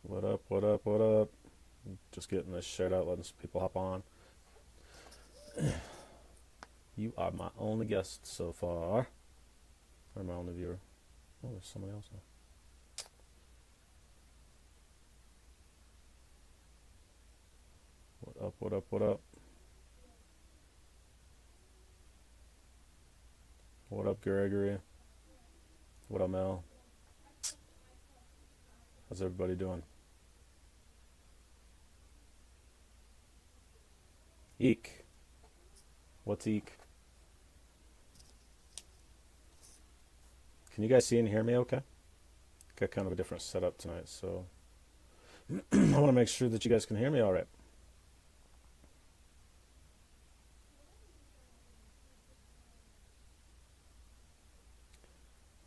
What up, what up, what up? Just getting this shared out, letting some people hop on. You are my only guest so far. Or my only viewer. Oh, there's somebody else now. What up, what up, what up? What up, Gregory? What up, Mel? How's everybody doing? Eek. What's eek? Can you guys see and hear me okay? Got kind of a different setup tonight, so I want to make sure that you guys can hear me all right.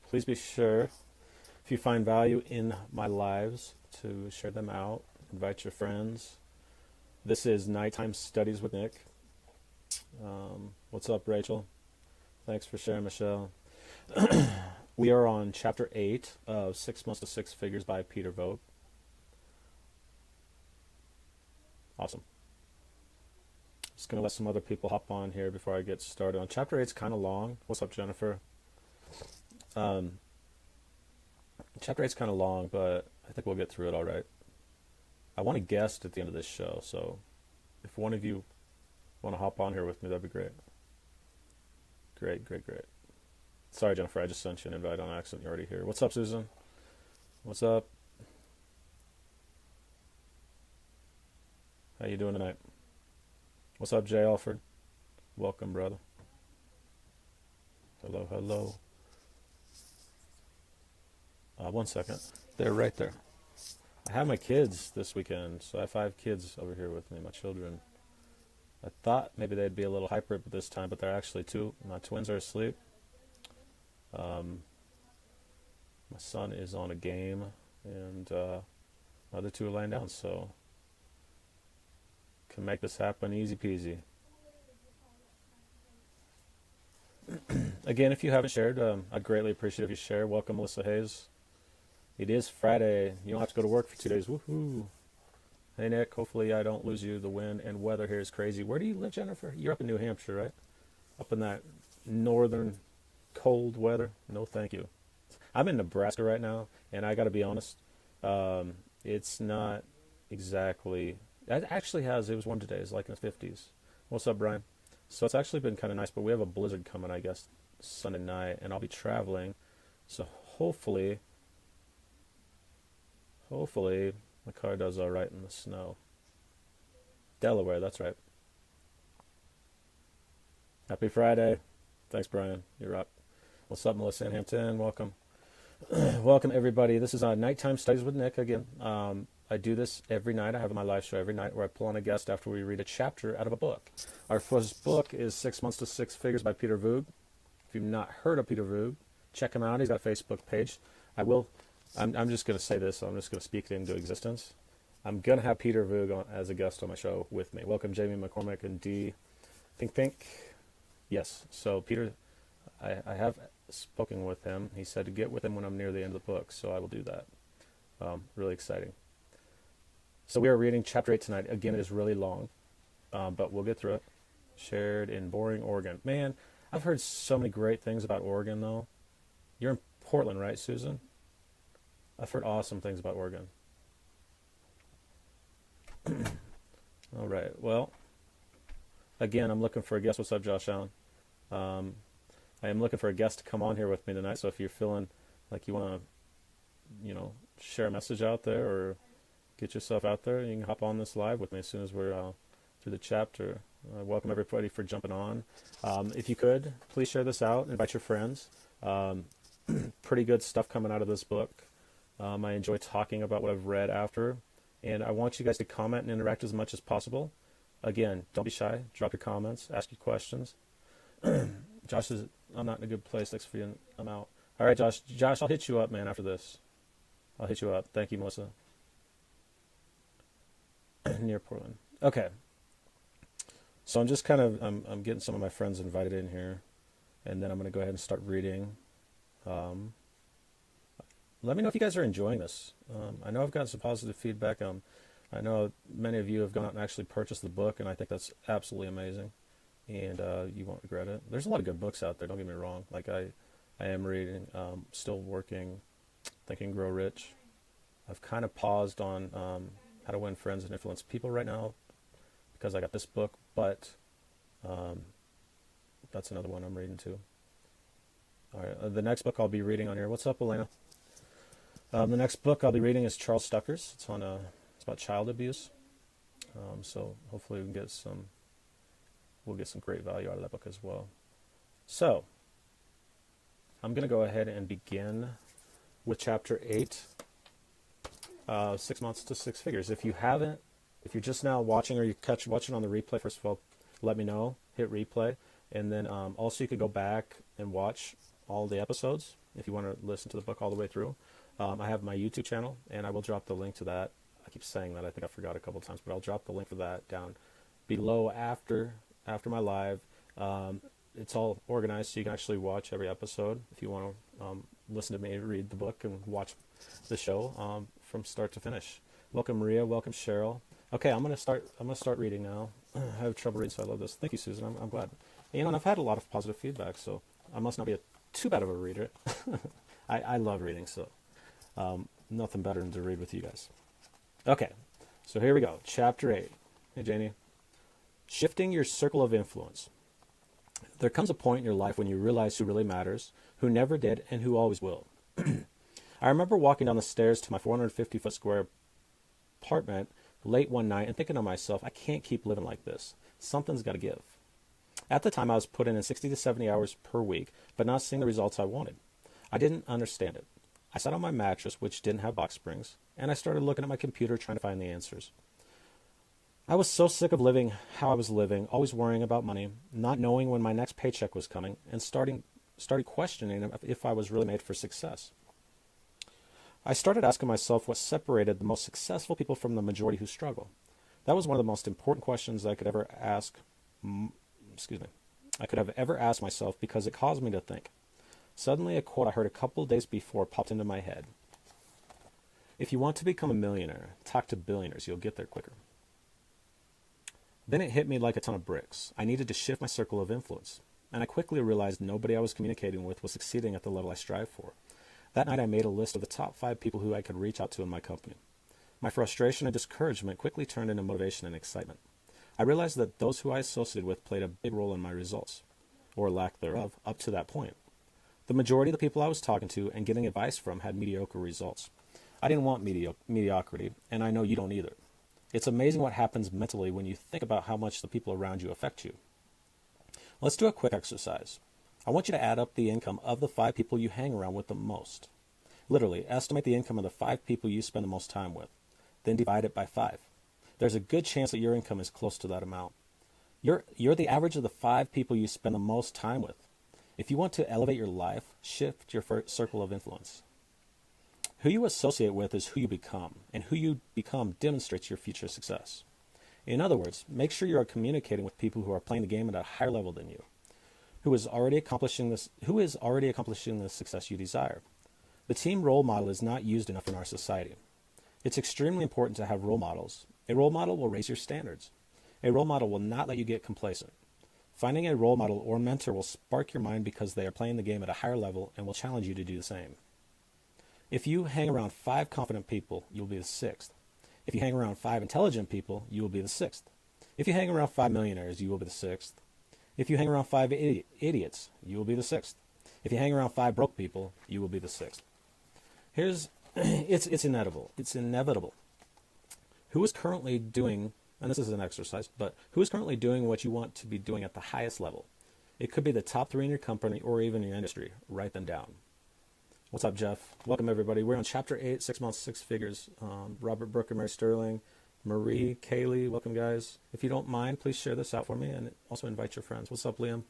Please be sure, if you find value in my lives, to share them out, invite your friends. This is Nighttime Studies with Nick. What's up, Rachel? Thanks for sharing, Michelle. We are on chapter 8 of 6 Months to Six Figures by Peter Voogd. Awesome. Just going to let some other people hop on here before I get started. On chapter 8, it's kind of long. What's up, Jennifer? Um, chapter 8 is kind of long, but I think we'll get through it all right. I want a guest at the end of this show, so if one of you want to hop on here with me, that'd be great. Great, great, great. Sorry, Jennifer, I just sent you an invite on accident. You're already here. What's up, Susan? What's up? How you doing tonight? What's up, Jay Alford? Welcome, brother. Hello, hello. One second. They're right there. I have my kids this weekend, so I have 5 kids over here with me, my children. I thought maybe they'd be a little hyper this time, but they're actually 2. My twins are asleep. My son is on a game, and my other 2 are laying down, so can make this happen easy peasy. Again, if you haven't shared, I'd greatly appreciate if you share. Welcome, Melissa Hayes. It is Friday. You don't have to go to work for 2 days. Woohoo! Hey, Nick. Hopefully I don't lose you. The wind and weather here is crazy. Where do you live, Jennifer? You're up in New Hampshire, right? Up in that northern cold weather? No, thank you. I'm in Nebraska right now, and I got to be honest, it's not exactly. It actually has. It was warm today. It's like in the 50s. What's up, Brian? So it's actually been kind of nice, but we have a blizzard coming, I guess, Sunday night, and I'll be traveling. So hopefully my car does all right in the snow. Delaware, that's right. Happy Friday. Thanks, Brian. You're up. What's up, Melissa in Hampton? Welcome. Welcome, everybody. This is Nighttime Studies with Nick again. I do this every night. I have my live show every night where I pull on a guest after we read a chapter out of a book. Our first book is 6 Months to Six Figures by Peter Voogd. If you've not heard of Peter Voogd, check him out. He's got a Facebook page. I'm just going to say this. So I'm just going to speak it into existence. I'm going to have Peter Voogd on, as a guest on my show with me. Welcome, Jamie McCormick and D. Pink. Yes. So Peter, I have spoken with him. He said to get with him when I'm near the end of the book, so I will do that. Really exciting. So we are reading chapter 8 tonight. Again, it is really long, but we'll get through it. Shared in boring Oregon. Man, I've heard so many great things about Oregon, though. You're in Portland, right, Susan? I've heard awesome things about Oregon. All right. Well, again, I'm looking for a guest. What's up, Josh Allen? I am looking for a guest to come on here with me tonight. So if you're feeling like you want to, share a message out there or get yourself out there, you can hop on this live with me as soon as we're through the chapter. Welcome everybody for jumping on. If you could, please share this out. Invite your friends. Pretty good stuff coming out of this book. I enjoy talking about what I've read after. And I want you guys to comment and interact as much as possible. Again, don't be shy. Drop your comments. Ask your questions. Josh is, I'm not in a good place. Thanks for you. I'm out. All right, Josh. Josh, I'll hit you up, man, after this. I'll hit you up. Thank you, Melissa. Near Portland. Okay. So I'm just kind of, I'm getting some of my friends invited in here. And then I'm going to go ahead and start reading. let me know if you guys are enjoying this. I know I've gotten some positive feedback. I know many of you have gone out and actually purchased the book, and I think that's absolutely amazing. And you won't regret it. There's a lot of good books out there. Don't get me wrong. Like I am reading, still working, Think and Grow Rich. I've kind of paused on How to Win Friends and Influence People right now because I got this book, but that's another one I'm reading too. All right, the next book I'll be reading on here. What's up, Elena? The next book I'll be reading is Charles Stucker's. It's about child abuse. So hopefully we'll get some great value out of that book as well. So I'm going to go ahead and begin with chapter 8, 6 months to six figures. If you're just now watching or you watching on the replay, first of all, let me know, hit replay. And then also you could go back and watch all the episodes if you want to listen to the book all the way through. I have my YouTube channel, and I will drop the link to that. I keep saying that. I think I forgot a couple of times, but I'll drop the link for that down below after my live. It's all organized so you can actually watch every episode if you want to listen to me read the book and watch the show from start to finish. Welcome, Maria. Welcome, Cheryl. Okay, I'm gonna start reading now. I have trouble reading, so I love this. Thank you, Susan. I'm glad. And I've had a lot of positive feedback, so I must not be too bad of a reader. I love reading, so nothing better than to read with you guys. Okay, so here we go. Chapter 8. Hey, Janie. Shifting your circle of influence. There comes a point in your life when you realize who really matters, who never did, and who always will. I remember walking down the stairs to my 450-foot square apartment late one night and thinking to myself, I can't keep living like this. Something's got to give. At the time, I was putting in 60 to 70 hours per week, but not seeing the results I wanted. I didn't understand it. I sat on my mattress, which didn't have box springs, and I started looking at my computer trying to find the answers. I was so sick of living how I was living, always worrying about money, not knowing when my next paycheck was coming, and started questioning if I was really made for success. I started asking myself what separated the most successful people from the majority who struggle. That was one of the most important questions I could ever ask. I could have ever asked myself because it caused me to think. Suddenly, a quote I heard a couple of days before popped into my head. If you want to become a millionaire, talk to billionaires. You'll get there quicker. Then it hit me like a ton of bricks. I needed to shift my circle of influence. And I quickly realized nobody I was communicating with was succeeding at the level I strive for. That night I made a list of the top 5 people who I could reach out to in my company. My frustration and discouragement quickly turned into motivation and excitement. I realized that those who I associated with played a big role in my results, or lack thereof, up to that point. The majority of the people I was talking to and getting advice from had mediocre results. I didn't want mediocrity, and I know you don't either. It's amazing what happens mentally when you think about how much the people around you affect you. Let's do a quick exercise. I want you to add up the income of the 5 people you hang around with the most. Literally, estimate the income of the 5 people you spend the most time with. Then divide it by 5. There's a good chance that your income is close to that amount. You're the average of the 5 people you spend the most time with. If you want to elevate your life, shift your circle of influence. Who you associate with is who you become, and who you become demonstrates your future success. In other words, make sure you are communicating with people who are playing the game at a higher level than you, who is already accomplishing the success you desire. The team role model is not used enough in our society. It's extremely important to have role models. A role model will raise your standards. A role model will not let you get complacent. Finding a role model or mentor will spark your mind because they are playing the game at a higher level and will challenge you to do the same. If you hang around 5 confident people, you'll be the 6th. If you hang around 5 intelligent people, you will be the 6th. If you hang around 5 millionaires, you will be the 6th. If you hang around 5 idiots, you will be the 6th. If you hang around 5 broke people, you will be the 6th. It's inevitable. It's inevitable. Who is currently doing, and this is an exercise, but who is currently doing what you want to be doing at the highest level? It could be the top 3 in your company or even your industry. Write them down. What's up, Jeff? Welcome, everybody. We're on Chapter 8, 6 months, 6 figures. Robert Brooker, Mary Sterling, Marie, Kaylee, welcome, guys. If you don't mind, please share this out for me and also invite your friends. What's up, Liam?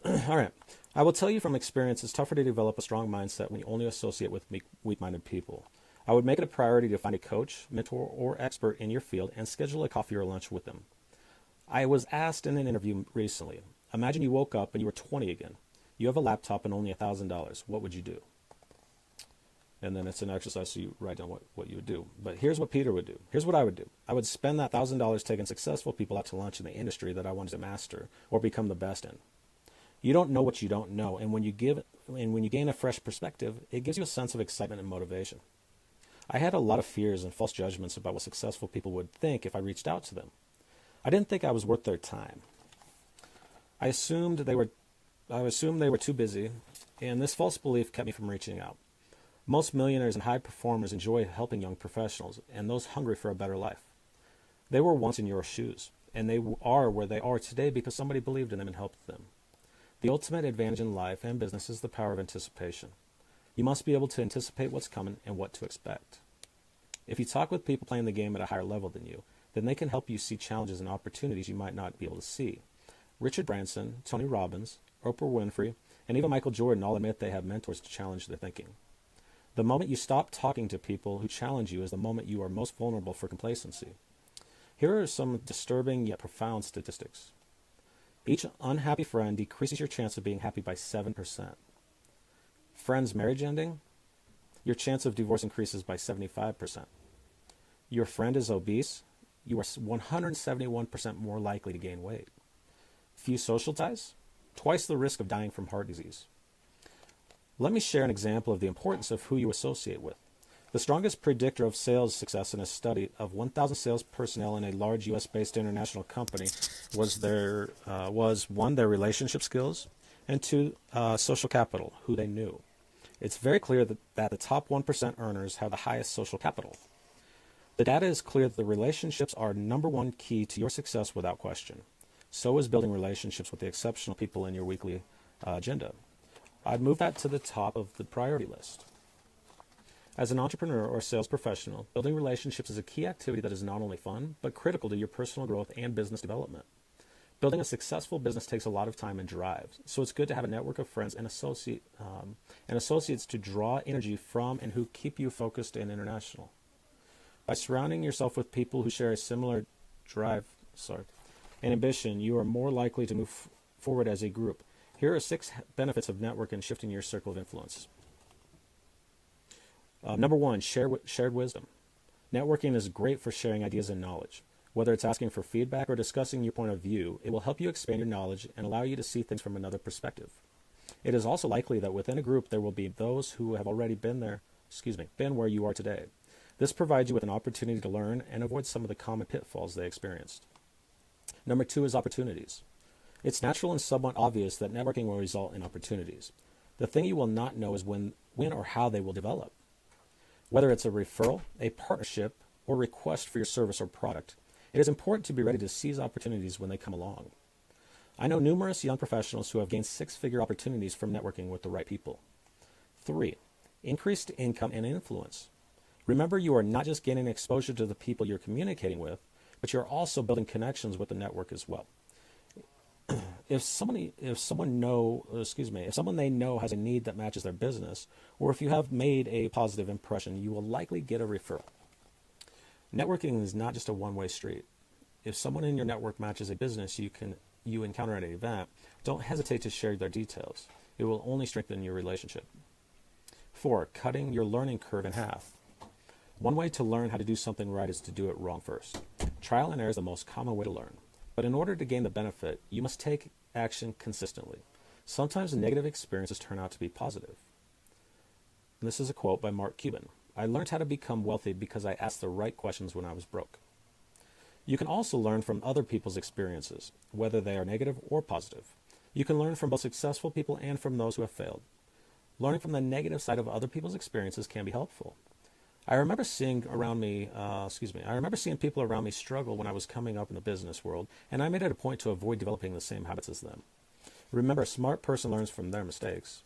All right. I will tell you from experience, it's tougher to develop a strong mindset when you only associate with weak-minded people. I would make it a priority to find a coach, mentor, or expert in your field and schedule a coffee or lunch with them. I was asked in an interview recently, imagine you woke up and you were 20 again. You have a laptop and only $1,000. What would you do? And then it's an exercise, so you write down what you would do. But here's what Peter would do. Here's what I would do. I would spend that $1,000 taking successful people out to lunch in the industry that I wanted to master or become the best in. You don't know what you don't know, and when you gain a fresh perspective, it gives you a sense of excitement and motivation. I had a lot of fears and false judgments about what successful people would think if I reached out to them. I didn't think I was worth their time. I assumed they were too busy, and this false belief kept me from reaching out. Most millionaires and high performers enjoy helping young professionals and those hungry for a better life. They were once in your shoes, and they are where they are today because somebody believed in them and helped them. The ultimate advantage in life and business is the power of anticipation. You must be able to anticipate what's coming and what to expect. If you talk with people playing the game at a higher level than you, then they can help you see challenges and opportunities you might not be able to see. Richard Branson, Tony Robbins, Oprah Winfrey, and even Michael Jordan all admit they have mentors to challenge their thinking. The moment you stop talking to people who challenge you is the moment you are most vulnerable for complacency. Here are some disturbing yet profound statistics. Each unhappy friend decreases your chance of being happy by 7%. Friends' marriage ending, your chance of divorce increases by 75%. Your friend is obese, you are 171% more likely to gain weight. Few social ties, twice the risk of dying from heart disease. Let me share an example of the importance of who you associate with. The strongest predictor of sales success in a study of 1,000 sales personnel in a large U.S.-based international company was one, their relationship skills, and two, social capital, who they knew. It's very clear that the top 1% earners have the highest social capital. The data is clear that the relationships are number one key to your success without question. So is building relationships with the exceptional people in your weekly agenda. I'd move that to the top of the priority list. As an entrepreneur or sales professional, building relationships is a key activity that is not only fun, but critical to your personal growth and business development. Building a successful business takes a lot of time and drive, so it's good to have a network of friends and associates to draw energy from and who keep you focused and international. By surrounding yourself with people who share a similar drive and ambition, you are more likely to move forward as a group. Here are 6 benefits of networking and shifting your circle of influence. Number 1, shared wisdom. Networking is great for sharing ideas and knowledge. Whether it's asking for feedback or discussing your point of view, it will help you expand your knowledge and allow you to see things from another perspective. It is also likely that within a group there will be those who have already been where you are today. This provides you with an opportunity to learn and avoid some of the common pitfalls they experienced. Number 2 is opportunities. It's natural and somewhat obvious that networking will result in opportunities. The thing you will not know is when or how they will develop. Whether it's a referral, a partnership, or request for your service or product, it is important to be ready to seize opportunities when they come along. I know numerous young professionals who have gained 6-figure opportunities from networking with the right people. 3, increased income and influence. Remember, you are not just gaining exposure to the people you're communicating with, but you're also building connections with the network as well. If someone they know has a need that matches their business, or if you have made a positive impression, you will likely get a referral. Networking is not just a one-way street. If someone in your network matches a business you encounter at an event, don't hesitate to share their details. It will only strengthen your relationship. 4, cutting your learning curve in half. One way to learn how to do something right is to do it wrong first. Trial and error is the most common way to learn. But in order to gain the benefit, you must take action consistently. Sometimes negative experiences turn out to be positive. And this is a quote by Mark Cuban. I learned how to become wealthy because I asked the right questions when I was broke. You can also learn from other people's experiences, whether they are negative or positive. You can learn from both successful people and from those who have failed. Learning from the negative side of other people's experiences can be helpful. I remember seeing people around me struggle when I was coming up in the business world, and I made it a point to avoid developing the same habits as them. Remember, a smart person learns from their mistakes,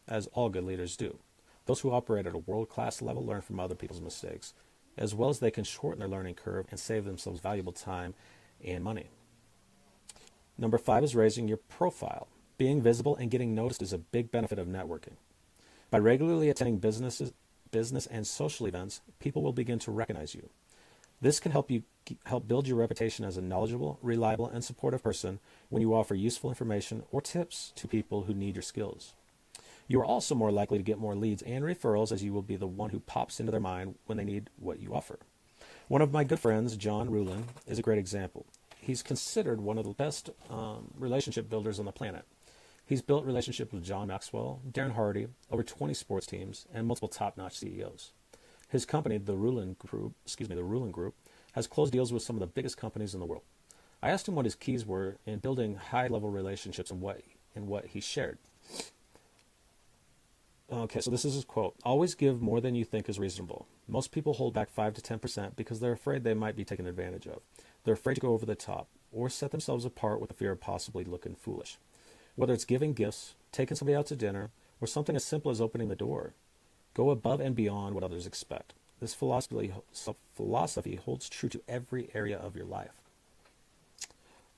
as all good leaders do. Those who operate at a world-class level learn from other people's mistakes, as well as they can shorten their learning curve and save themselves valuable time and money. Number 5 is raising your profile. Being visible and getting noticed is a big benefit of networking. By regularly attending business and social events, people will begin to recognize you. This can help build your reputation as a knowledgeable, reliable, and supportive person when you offer useful information or tips to people who need your skills. You are also more likely to get more leads and referrals, as you will be the one who pops into their mind when they need what you offer. One of my good friends, John Rulin, is a great example. He's considered one of the best relationship builders on the planet. He's built relationships with John Maxwell, Darren Hardy, over 20 sports teams, and multiple top-notch CEOs. His company, the Rulin Group, has closed deals with some of the biggest companies in the world. I asked him what his keys were in building high-level relationships and what he shared. Okay, so this is his quote. Always give more than you think is reasonable. Most people hold back 5 to 10% because they're afraid they might be taken advantage of. They're afraid to go over the top or set themselves apart with the fear of possibly looking foolish. Whether it's giving gifts, taking somebody out to dinner, or something as simple as opening the door, go above and beyond what others expect. This philosophy holds true to every area of your life.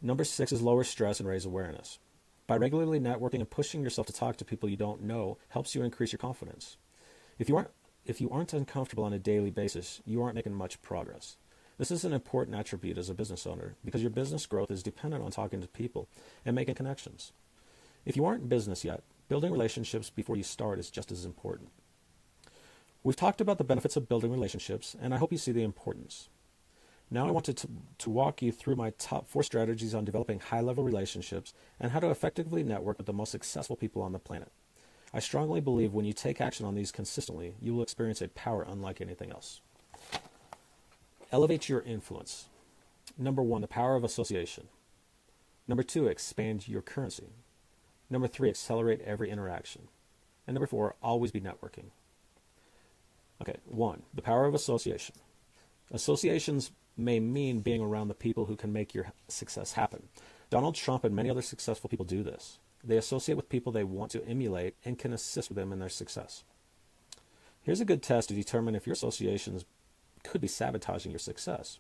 Number 6 is lower stress and raise awareness. By regularly networking and pushing yourself to talk to people you don't know helps you increase your confidence. If you aren't uncomfortable on a daily basis, you aren't making much progress. This is an important attribute as a business owner because your business growth is dependent on talking to people and making connections. If you aren't in business yet, building relationships before you start is just as important. We've talked about the benefits of building relationships, and I hope you see the importance. Now I wanted to walk you through my top 4 strategies on developing high-level relationships and how to effectively network with the most successful people on the planet. I strongly believe when you take action on these consistently, you will experience a power unlike anything else. Elevate your influence. Number 1, the power of association. Number 2, expand your currency. Number 3, accelerate every interaction. And number 4, always be networking. Okay, 1, the power of association. Associations may mean being around the people who can make your success happen. Donald Trump and many other successful people do this. They associate with people they want to emulate and can assist them in their success. Here's a good test to determine if your associations could be sabotaging your success.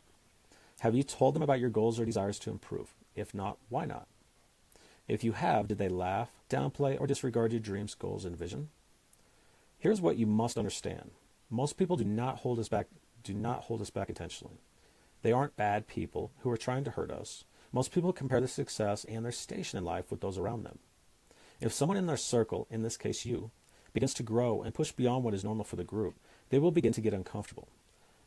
Have you told them about your goals or desires to improve? If not, why not? If you have, did they laugh, downplay, or disregard your dreams, goals, and vision? Here's what you must understand. Most people do not hold us back intentionally. They aren't bad people who are trying to hurt us. Most people compare their success and their station in life with those around them. If someone in their circle, in this case you, begins to grow and push beyond what is normal for the group, they will begin to get uncomfortable.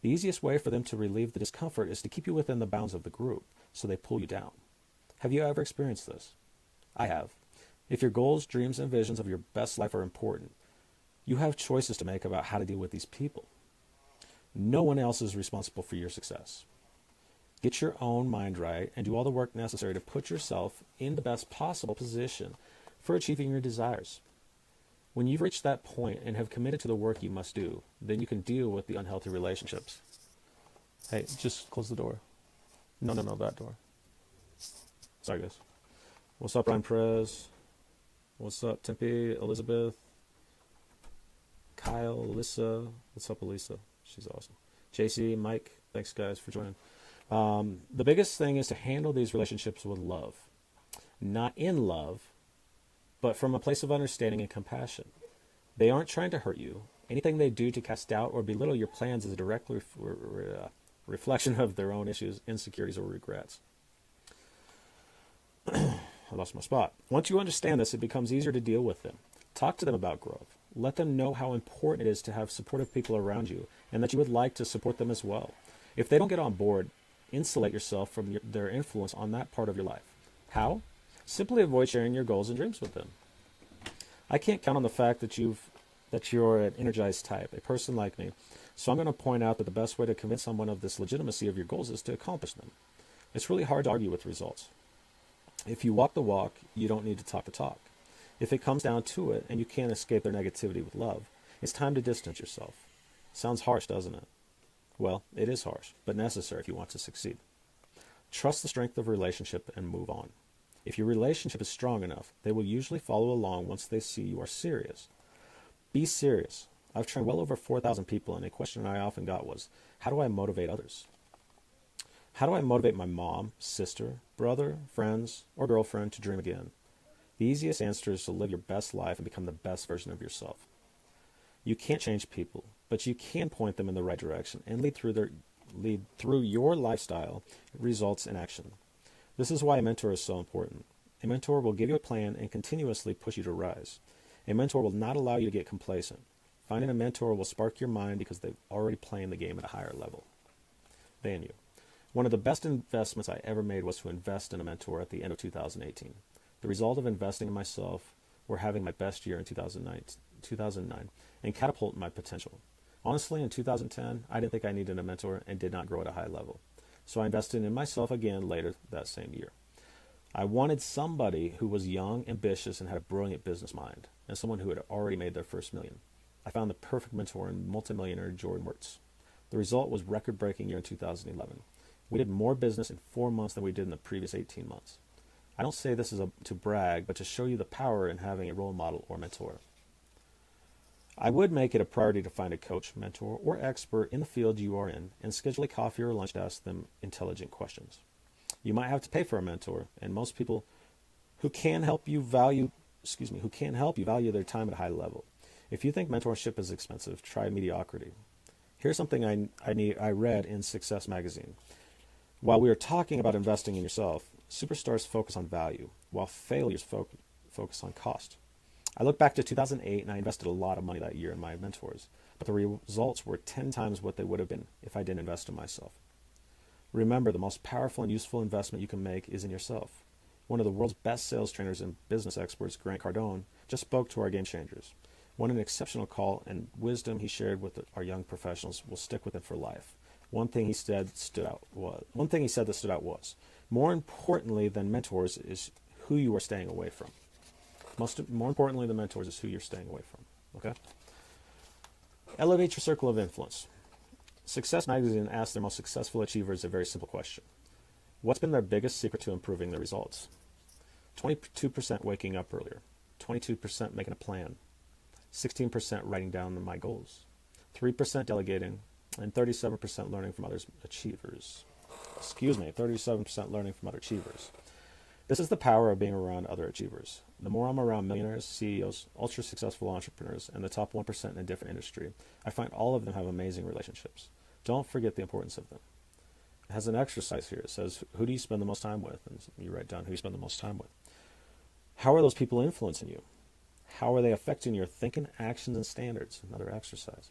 The easiest way for them to relieve the discomfort is to keep you within the bounds of the group, so they pull you down. Have you ever experienced this? I have. If your goals, dreams, and visions of your best life are important, you have choices to make about how to deal with these people. No one else is responsible for your success. Get your own mind right and do all the work necessary to put yourself in the best possible position for achieving your desires. When you've reached that point and have committed to the work you must do, then you can deal with the unhealthy relationships. Hey, just close the door. No, that door. Sorry, guys. What's up, Ryan Perez? What's up, Tempe, Elizabeth, Kyle, Alyssa? What's up, Alyssa? She's awesome. JC, Mike, thanks, guys, for joining. The biggest thing is to handle these relationships with love. Not in love, but from a place of understanding and compassion. They aren't trying to hurt you. Anything they do to cast doubt or belittle your plans is a direct reflection of their own issues, insecurities, or regrets. I lost my spot. Once you understand this, it becomes easier to deal with them. Talk to them about growth. Let them know how important it is to have supportive people around you and that you would like to support them as well. If they don't get on board, insulate yourself from their influence on that part of your life. How? Simply avoid sharing your goals and dreams with them. I can't count on the fact that you're an energized type, a person like me, so I'm going to point out that the best way to convince someone of this legitimacy of your goals is to accomplish them. It's really hard to argue with results. If you walk the walk, you don't need to talk the talk. If it comes down to it and you can't escape their negativity with love, it's time to distance yourself. Sounds harsh, doesn't it? Well, it is harsh, but necessary if you want to succeed. Trust the strength of a relationship and move on. If your relationship is strong enough, they will usually follow along once they see you are serious. Be serious. I've trained well over 4,000 people, and a question I often got was, how do I motivate others? How do I motivate my mom, sister, brother, friends, or girlfriend to dream again? The easiest answer is to live your best life and become the best version of yourself. You can't change people, but you can point them in the right direction and lead through your lifestyle results in action. This is why a mentor is so important. A mentor will give you a plan and continuously push you to rise. A mentor will not allow you to get complacent. Finding a mentor will spark your mind because they've already playing the game at a higher level than you. One of the best investments I ever made was to invest in a mentor at the end of 2018. The result of investing in myself were having my best year in 2009 and catapulting my potential. Honestly, in 2010, I didn't think I needed a mentor and did not grow at a high level. So I invested in myself again later that same year. I wanted somebody who was young, ambitious, and had a brilliant business mind, and someone who had already made their first million. I found the perfect mentor in multimillionaire Jordan Wirtz. The result was record-breaking year in 2011. We did more business in 4 months than we did in the previous 18 months. I don't say this to brag, but to show you the power in having a role model or mentor. I would make it a priority to find a coach, mentor, or expert in the field you are in and schedule a coffee or lunch to ask them intelligent questions. You might have to pay for a mentor, and most people who can help you value their time at a high level. If you think mentorship is expensive, try mediocrity. Here's something I read in Success magazine. While we are talking about investing in yourself, superstars focus on value, while failures focus on cost. I look back to 2008 and I invested a lot of money that year in my mentors, but the results were 10 times what they would have been if I didn't invest in myself. Remember, the most powerful and useful investment you can make is in yourself. One of the world's best sales trainers and business experts, Grant Cardone, just spoke to our Game Changers. What an exceptional call and wisdom he shared with our young professionals will stick with him for life. One thing he said that stood out was, more importantly than mentors is who you are staying away from. More importantly than mentors is who you're staying away from. Okay? Elevate your circle of influence. Success magazine asked their most successful achievers a very simple question. What's been their biggest secret to improving their results? 22% waking up earlier, 22% making a plan, 16% writing down my goals, 3% delegating, and 37% learning from other achievers. 37% learning from other achievers. This is the power of being around other achievers. The more I'm around millionaires, CEOs, ultra-successful entrepreneurs, and the top 1% in a different industry, I find all of them have amazing relationships. Don't forget the importance of them. It has an exercise here. It says, who do you spend the most time with? And you write down who you spend the most time with. How are those people influencing you? How are they affecting your thinking, actions, and standards? Another exercise.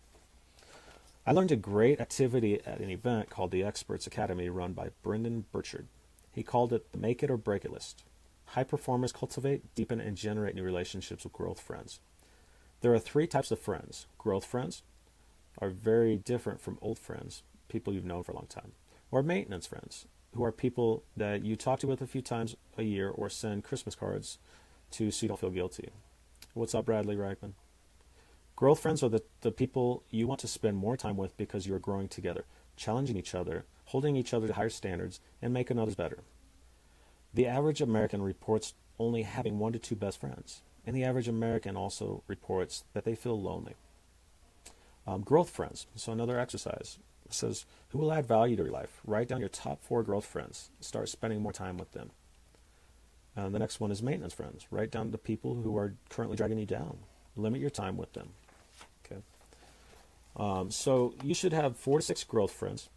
I learned a great activity at an event called the Experts Academy run by Brendan Burchard. He called it the Make It or Break It list. High performers cultivate, deepen, and generate new relationships with growth friends. There are 3 types of friends. Growth friends are very different from old friends, people you've known for a long time. Or maintenance friends, who are people that you talk to with a few times a year or send Christmas cards to so you don't feel guilty. What's up, Bradley Reichman? Growth friends are the people you want to spend more time with because you are growing together, challenging each other, holding each other to higher standards, and making others better. The average American reports only having 1 to 2 best friends, and the average American also reports that they feel lonely. Growth friends. So another exercise. It says, who will add value to your life? Write down your top 4 growth friends. Start spending more time with them. The next one is maintenance friends. Write down the people who are currently dragging you down. Limit your time with them. Okay. So you should have 4 to 6 growth friends.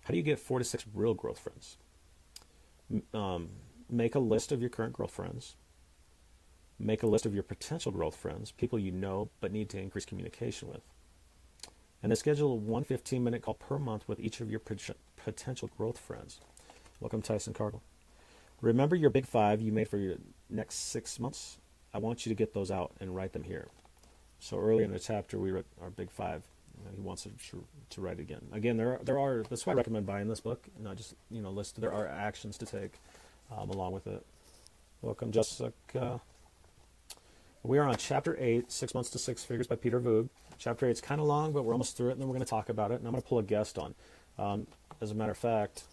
How do you get 4 to 6 real growth friends? Make a list of your current growth friends. Make a list of your potential growth friends, people you know but need to increase communication with. And then schedule one 15-minute call per month with each of your potential growth friends. Welcome, Tyson Cargill. Remember your big 5 you made for your next 6 months? I want you to get those out and write them here. So earlier in the chapter, we wrote our big 5. He wants to write it again. Again, there are. That's why I recommend buying this book. Not just list. There are actions to take along with it. Welcome, Jessica. We are on Chapter 8, 6 Months to 6 Figures by Peter Voogd. Chapter 8 is kind of long, but we're almost through it, and then we're going to talk about it. And I'm going to pull a guest on. As a matter of fact,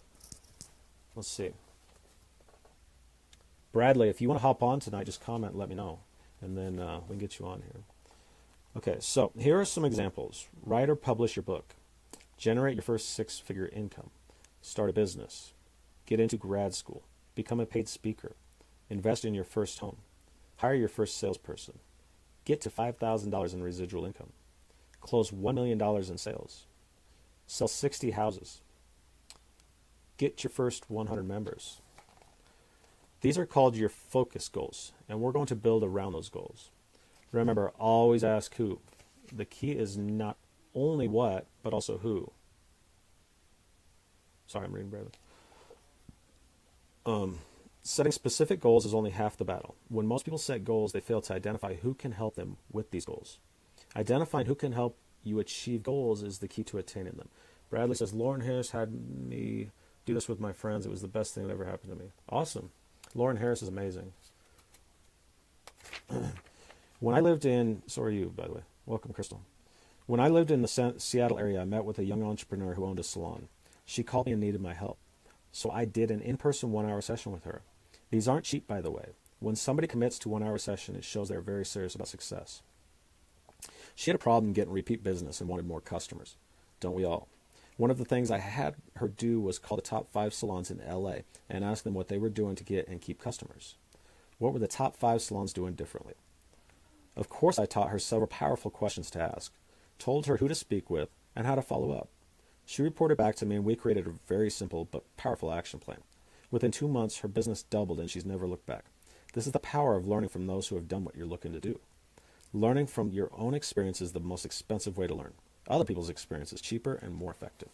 let's see. Bradley, if you want to hop on tonight, just comment and let me know, and then we can get you on here. Okay, so here are some examples. Write or publish your book. Generate your first 6-figure income. Start a business. Get into grad school. Become a paid speaker. Invest in your first home. Hire your first salesperson. Get to $5,000 in residual income. Close $1 million in sales. Sell 60 houses. Get your first 100 members. These are called your focus goals, and we're going to build around those goals. Remember, always ask who. The key is not only what, but also who. Sorry, I'm reading Bradley. Setting specific goals is only half the battle. When most people set goals, they fail to identify who can help them with these goals. Identifying who can help you achieve goals is the key to attaining them. Bradley says, Lauren Harris had me do this with my friends. It was the best thing that ever happened to me. Awesome. Lauren Harris is amazing. When I lived in, so are you, by the way. Welcome, Crystal. When I lived in the Seattle area, I met with a young entrepreneur who owned a salon. She called me and needed my help. So I did an in-person 1-hour session with her. These aren't cheap, by the way. When somebody commits to 1-hour session, it shows they're very serious about success. She had a problem getting repeat business and wanted more customers. Don't we all? One of the things I had her do was call the top 5 salons in LA and ask them what they were doing to get and keep customers. What were the top 5 salons doing differently? Of course, I taught her several powerful questions to ask, told her who to speak with, and how to follow up. She reported back to me, and we created a very simple but powerful action plan. Within 2 months, her business doubled, and she's never looked back. This is the power of learning from those who have done what you're looking to do. Learning from your own experience is the most expensive way to learn. Other people's experience is cheaper and more effective.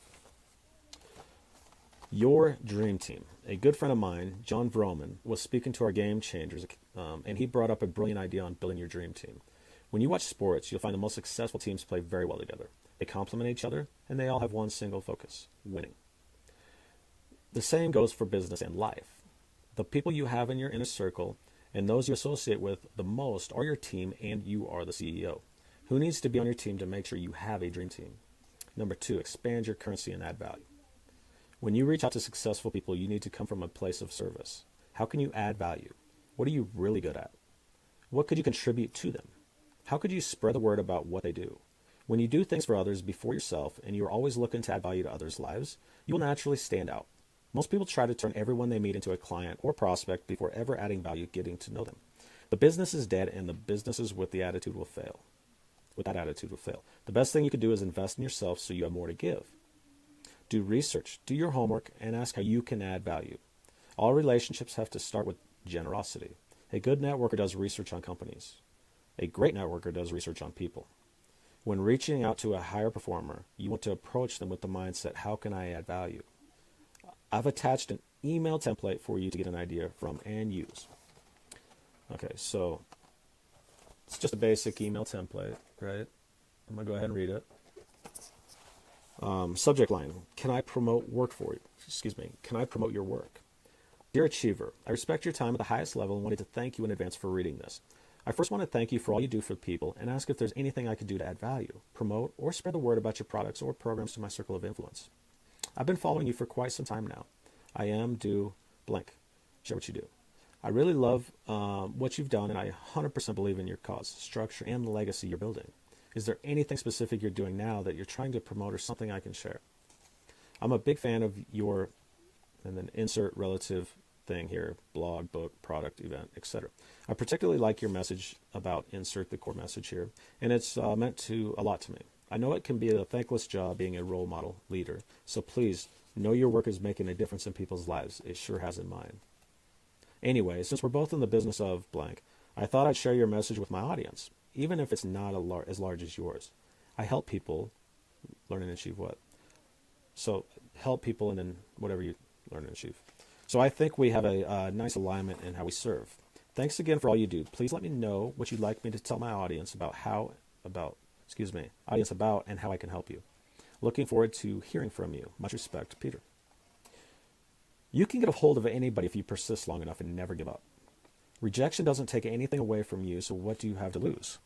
Your dream team. A good friend of mine, John Vroman, was speaking to our Game Changers, and he brought up a brilliant idea on building your dream team. When you watch sports, you'll find the most successful teams play very well together. They complement each other, and they all have one single focus: winning. The same goes for business and life. The people you have in your inner circle and those you associate with the most are your team, and you are the CEO. Who needs to be on your team to make sure you have a dream team? Number 2, expand your currency and add value. When you reach out to successful people, you need to come from a place of service. How can you add value? What are you really good at? What could you contribute to them? How could you spread the word about what they do? When you do things for others before yourself, and you're always looking to add value to others' lives, you will naturally stand out. Most people try to turn everyone they meet into a client or prospect before ever adding value, getting to know them. The business is dead, and the businesses with that attitude will fail. The best thing you can do is invest in yourself so you have more to give. Do research, do your homework, and ask how you can add value. All relationships have to start with generosity. A good networker does research on companies. A great networker does research on people. When reaching out to a higher performer, you want to approach them with the mindset, how can I add value? I've attached an email template for you to get an idea from and use. Okay, so it's just a basic email template, right? I'm going to go ahead and read it. Subject line, can I promote work for you? Can I promote your work? Dear Achiever, I respect your time at the highest level and wanted to thank you in advance for reading this. I first want to thank you for all you do for people and ask if there's anything I could do to add value, promote, or spread the word about your products or programs to my circle of influence. I've been following you for quite some time now. I am do blank. Share what you do. I really love what you've done, and I 100% believe in your cause, structure, and the legacy you're building. Is there anything specific you're doing now that you're trying to promote or something I can share? I'm a big fan of your, and then insert relative thing here, blog, book, product, event, etc. I particularly like your message about insert the core message here, and it's meant to a lot to me. I know it can be a thankless job being a role model leader, so please know your work is making a difference in people's lives. It sure has in mine. Anyway, since we're both in the business of blank, I thought I'd share your message with my audience, even if it's not as large as yours. I help people learn and achieve what? So help people and then whatever you learn and achieve. So I think we have a nice alignment in how we serve. Thanks again for all you do. Please let me know what you'd like me to tell my audience about and how I can help you. Looking forward to hearing from you. Much respect, Peter. You can get a hold of anybody if you persist long enough and never give up. Rejection doesn't take anything away from you, so what do you have to lose?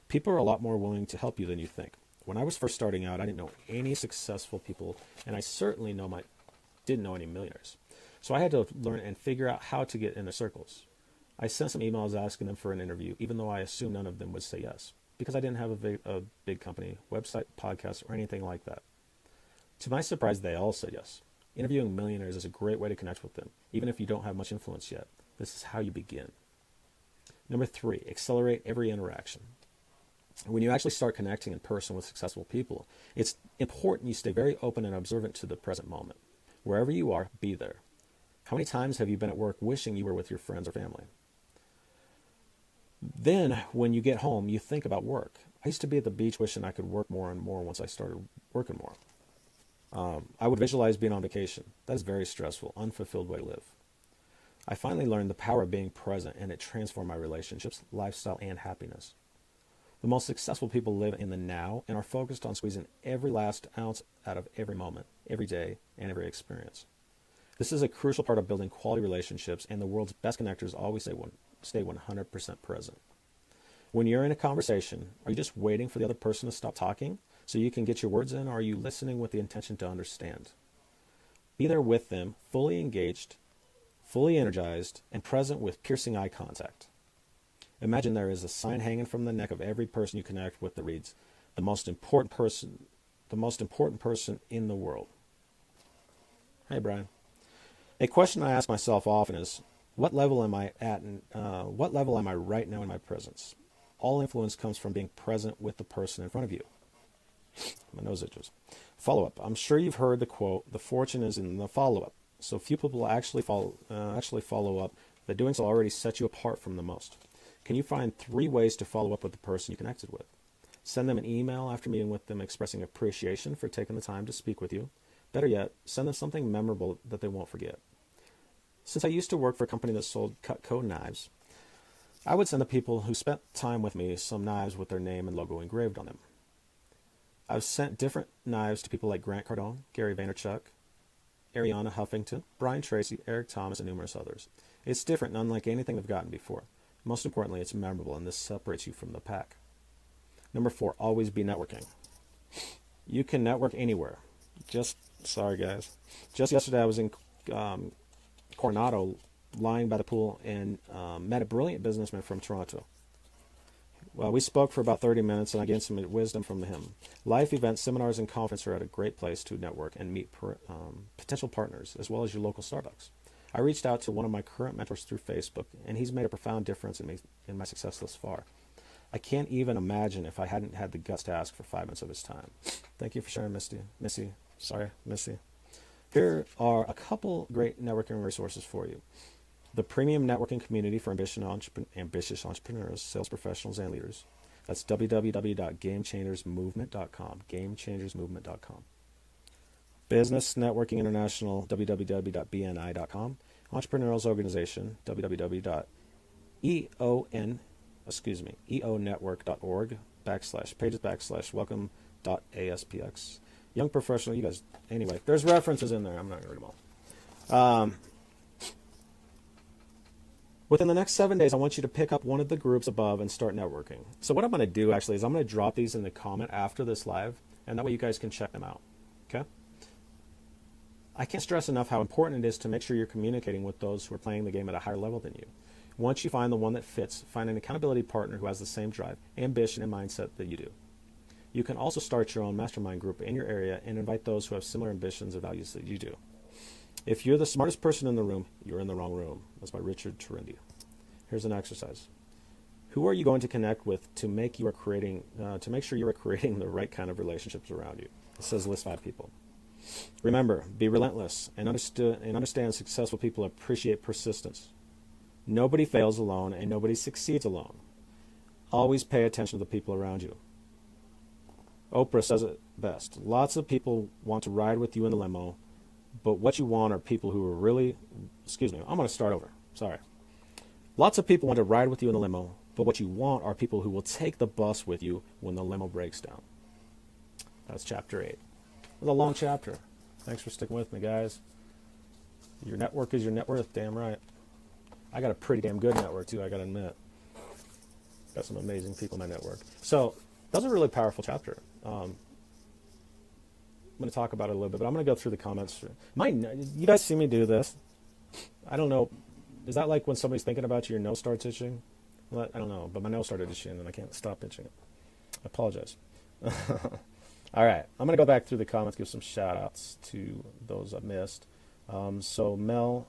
People are a lot more willing to help you than you think. When I was first starting out, I didn't know any successful people, and I certainly didn't know any millionaires. So I had to learn and figure out how to get in their circles. I sent some emails asking them for an interview, even though I assumed none of them would say yes, because I didn't have a big company, website, podcast, or anything like that. To my surprise, they all said yes. Interviewing millionaires is a great way to connect with them, even if you don't have much influence yet. This is how you begin. Number 3, accelerate every interaction. When you actually start connecting in person with successful people, it's important you stay very open and observant to the present moment. Wherever you are, be there. How many times have you been at work wishing you were with your friends or family? Then, when you get home, you think about work. I used to be at the beach wishing I could work more and more once I started working more. I would visualize being on vacation. That is very stressful, unfulfilled way to live. I finally learned the power of being present, and it transformed my relationships, lifestyle, and happiness. The most successful people live in the now and are focused on squeezing every last ounce out of every moment, every day, and every experience. This is a crucial part of building quality relationships, and the world's best connectors always stay 100% present. When you're in a conversation, are you just waiting for the other person to stop talking so you can get your words in, or are you listening with the intention to understand? Be there with them, fully engaged, fully energized, and present with piercing eye contact. Imagine there is a sign hanging from the neck of every person you connect with that reads, the most important person in the world. Hey, Brian. A question I ask myself often is, what level am I at? What level am I right now in my presence? All influence comes from being present with the person in front of you. My nose itches. Follow-up. I'm sure you've heard the quote, the fortune is in the follow-up. So few people actually follow up, that doing so already sets you apart from the most. Can you find 3 ways to follow up with the person you connected with? Send them an email after meeting with them expressing appreciation for taking the time to speak with you. Better yet, send them something memorable that they won't forget. Since I used to work for a company that sold Cutco knives, I would send the people who spent time with me some knives with their name and logo engraved on them. I've sent different knives to people like Grant Cardone, Gary Vaynerchuk, Ariana Huffington, Brian Tracy, Eric Thomas, and numerous others. It's different and unlike anything I've gotten before. Most importantly, it's memorable, and this separates you from the pack. Number 4, always be networking. You can network anywhere. Sorry guys. Just yesterday I was in Coronado, lying by the pool, and met a brilliant businessman from Toronto. Well, we spoke for about 30 minutes, and I gained some wisdom from him. Life events, seminars, and conferences are at a great place to network and meet potential partners, as well as your local Starbucks. I reached out to one of my current mentors through Facebook, and he's made a profound difference in my success thus far. I can't even imagine if I hadn't had the guts to ask for 5 minutes of his time. Thank you for sharing, Missy. Here are a couple great networking resources for you. The premium networking community for ambitious entrepreneurs, sales professionals, and leaders. That's www.gamechangersmovement.com. Gamechangersmovement.com. Business Networking International, www.bni.com. Entrepreneurs Organization, www.eonetwork.org /pages/welcome.aspx. Young professional, you guys, anyway, there's references in there. I'm not going to read them all. Within the next 7 days, I want you to pick up one of the groups above and start networking. So what I'm going to do actually is I'm going to drop these in the comment after this live, and that way you guys can check them out. Okay? I can't stress enough how important it is to make sure you're communicating with those who are playing the game at a higher level than you. Once you find the one that fits, find an accountability partner who has the same drive, ambition, and mindset that you do. You can also start your own mastermind group in your area and invite those who have similar ambitions and values that you do. If you're the smartest person in the room, you're in the wrong room. That's by Richard Turindy. Here's an exercise. Who are you going to connect with to make sure you are creating the right kind of relationships around you? It says list 5 people. Remember, be relentless and understand successful people appreciate persistence. Nobody fails alone and nobody succeeds alone. Always pay attention to the people around you. Oprah says it best. Lots of people want to ride with you in the limo, but what you want are people who are really... I'm going to start over. Sorry. Lots of people want to ride with you in the limo, but what you want are people who will take the bus with you when the limo breaks down. That's chapter 8. It was a long chapter. Thanks for sticking with me, guys. Your network is your net worth, damn right. I got a pretty damn good network, too, I got to admit. Got some amazing people in my network. So, that was a really powerful chapter. I'm going to talk about it a little bit, but I'm going to go through the comments. You guys see me do this? I don't know. Is that like when somebody's thinking about you, your nose starts itching? Well, I don't know, but my nose started itching, and I can't stop itching it. I apologize. All right. I'm going to go back through the comments, give some shout-outs to those I missed. So Mel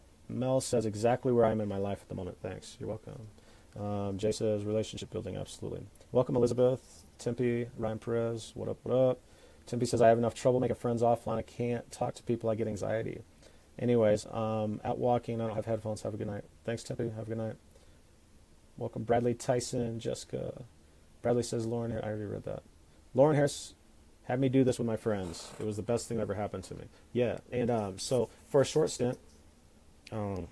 says exactly where I am in my life at the moment. Thanks. You're welcome. Jay says relationship building. Absolutely. Welcome, Elizabeth. Tempe, Ryan Perez. What up, what up? Tempe says I have enough trouble making friends offline. I can't talk to people. I get anxiety. Anyways, out walking. I don't have headphones. Have a good night. Thanks, Tempe. Have a good night. Welcome, Bradley Tyson, Jessica. Bradley says Lauren. I already read that. Lauren Harris had me do this with my friends. It was the best thing that ever happened to me. Yeah, and so for a short stint, um,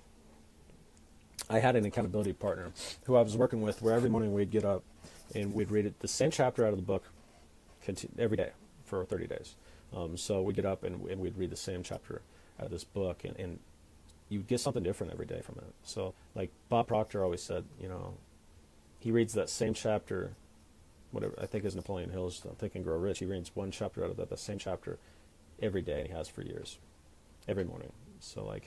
I had an accountability partner who I was working with, where every morning we'd get up and we'd read the same chapter out of the book every day for 30 days. So we'd get up and we'd read the same chapter out of this book, and you get something different every day from it. So like Bob Proctor always said, he reads that same chapter, whatever, I think is Napoleon Hill's Think and Grow Rich. He reads one chapter out of the same chapter every day, and he has for years, every morning. So like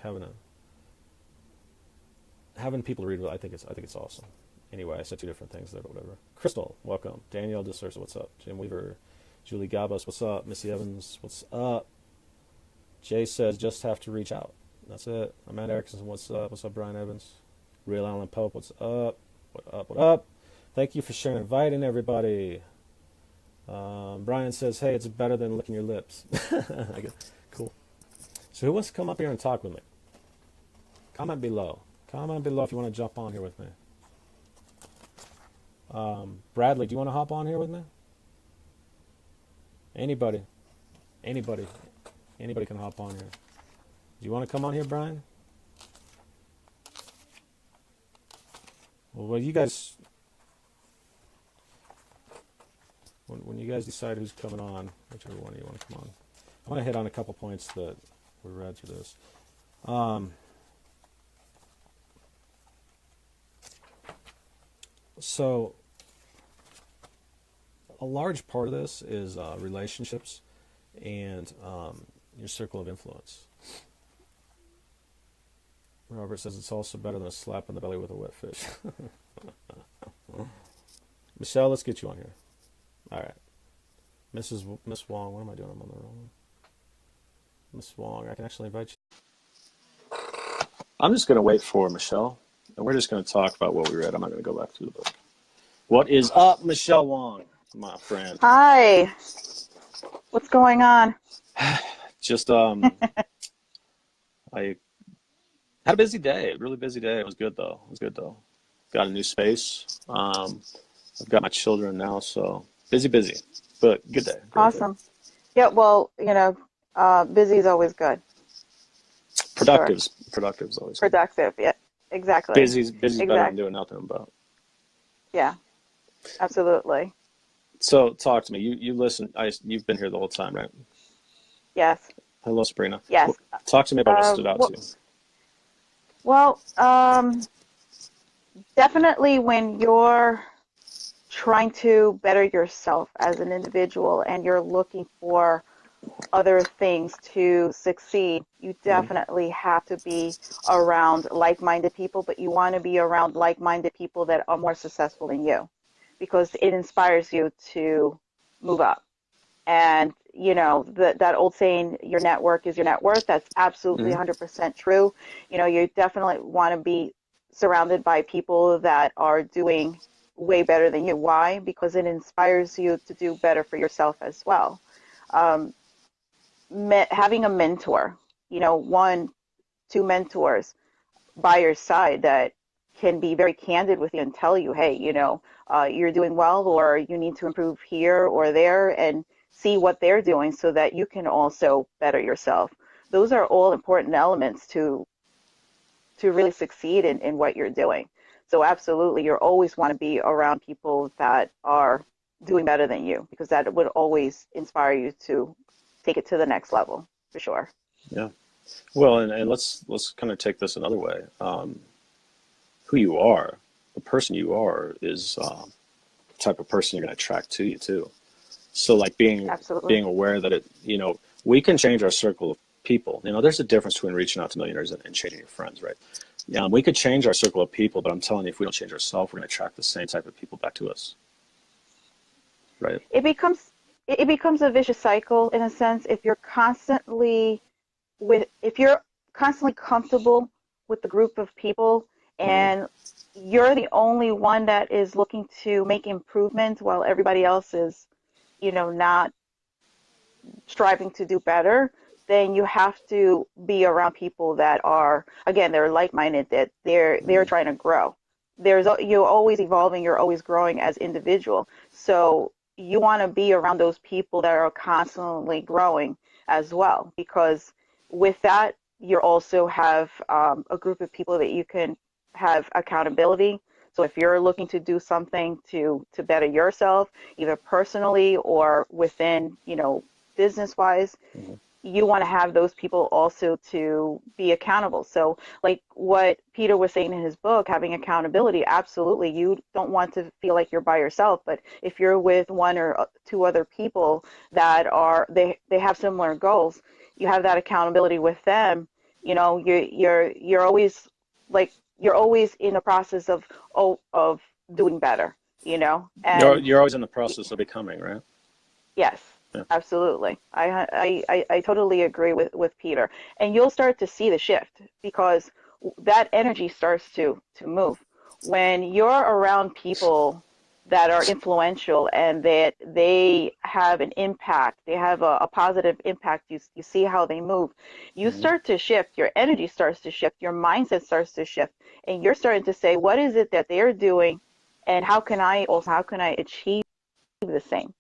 having people read it, I think it's awesome. Anyway, I said two different things there, but whatever. Crystal, welcome. Danielle DeSursa, what's up? Jim Weaver, Julie Gabas, what's up? Missy Evans, what's up? Jay says, just have to reach out. That's it. Amanda Erickson, what's up? What's up, Brian Evans? Real Alan Pope, what's up? What up, what up? Thank you for sharing, inviting everybody. Brian says, hey, it's better than licking your lips. Cool. So who wants to come up here and talk with me? Comment below. Comment below if you want to jump on here with me. Bradley, do you want to hop on here with me? Anybody can hop on here. Do you want to come on here, Brian? Well, you guys, when you guys decide who's coming on, whichever one of you want to come on, I want to hit on a couple points that were read through this. So a large part of this is relationships and your circle of influence. Robert says it's also better than a slap in the belly with a wet fish. Michelle, let's get you on here. All right. Miss Wong, what am I doing? I'm on the wrong one. Miss Wong, I can actually invite you. I'm just going to wait for Michelle, and we're just going to talk about what we read. I'm not going to go back through the book. What is up, Michelle Wong, my friend? Hi. What's going on? Just, I had a busy day, a really busy day. It was good though. Got a new space. I've got my children now, so busy, but good day. Awesome. Day. Yeah, well, busy is always good. Productive's always good. Productive, yeah, exactly. Busy's better than doing nothing about. Yeah, absolutely. So talk to me. You listen. You've been here the whole time, right? Yes. Hello, Sabrina. Yes. Talk to me about what stood out to you. Well, definitely when you're trying to better yourself as an individual and you're looking for other things to succeed, you definitely have to be around like-minded people, but you want to be around like-minded people that are more successful than you, because it inspires you to move up. And that old saying, your network is your net worth, that's absolutely 100% true. You definitely want to be surrounded by people that are doing way better than you. Why? Because it inspires you to do better for yourself as well. Having a mentor, 1, 2 mentors by your side that can be very candid with you and tell you, hey, you're doing well, or you need to improve here or there, and see what they're doing so that you can also better yourself. Those are all important elements to really succeed in what you're doing. So absolutely, you always want to be around people that are doing better than you, because that would always inspire you to take it to the next level, for sure. Yeah. Well, and let's kind of take this another way. Who you are, the person you are, is the type of person you're going to attract to you too. So like being aware that we can change our circle of people. There's a difference between reaching out to millionaires and changing your friends, right? Yeah, we could change our circle of people, but I'm telling you, if we don't change ourselves, we're going to attract the same type of people back to us, right? It becomes a vicious cycle in a sense if you're constantly comfortable with the group of people, and you're the only one that is looking to make improvement while everybody else is not striving to do better, then you have to be around people that are, again, they're like-minded, that they're trying to grow. you're always evolving, you're always growing as individual. So you want to be around those people that are constantly growing as well, because with that, you also have a group of people that you can have accountability. So if you're looking to do something to better yourself, either personally or within, business wise, Hmm. you want to have those people also to be accountable. So, like what Peter was saying in his book, having accountability, absolutely. You don't want to feel like you're by yourself, but if you're with one or two other people that they have similar goals, you have that accountability with them. You're always like you're always in the process of doing better, You're and you're always in the process of becoming, right? yes, Yeah. absolutely. I totally agree with Peter. And you'll start to see the shift because that energy starts to move. When you're around people that are influential and that they have an impact, they have a positive impact, you see how they move, you Hmm. start to shift, your energy starts to shift, your mindset starts to shift, and you're starting to say, what is it that they're doing, and how can I achieve the same?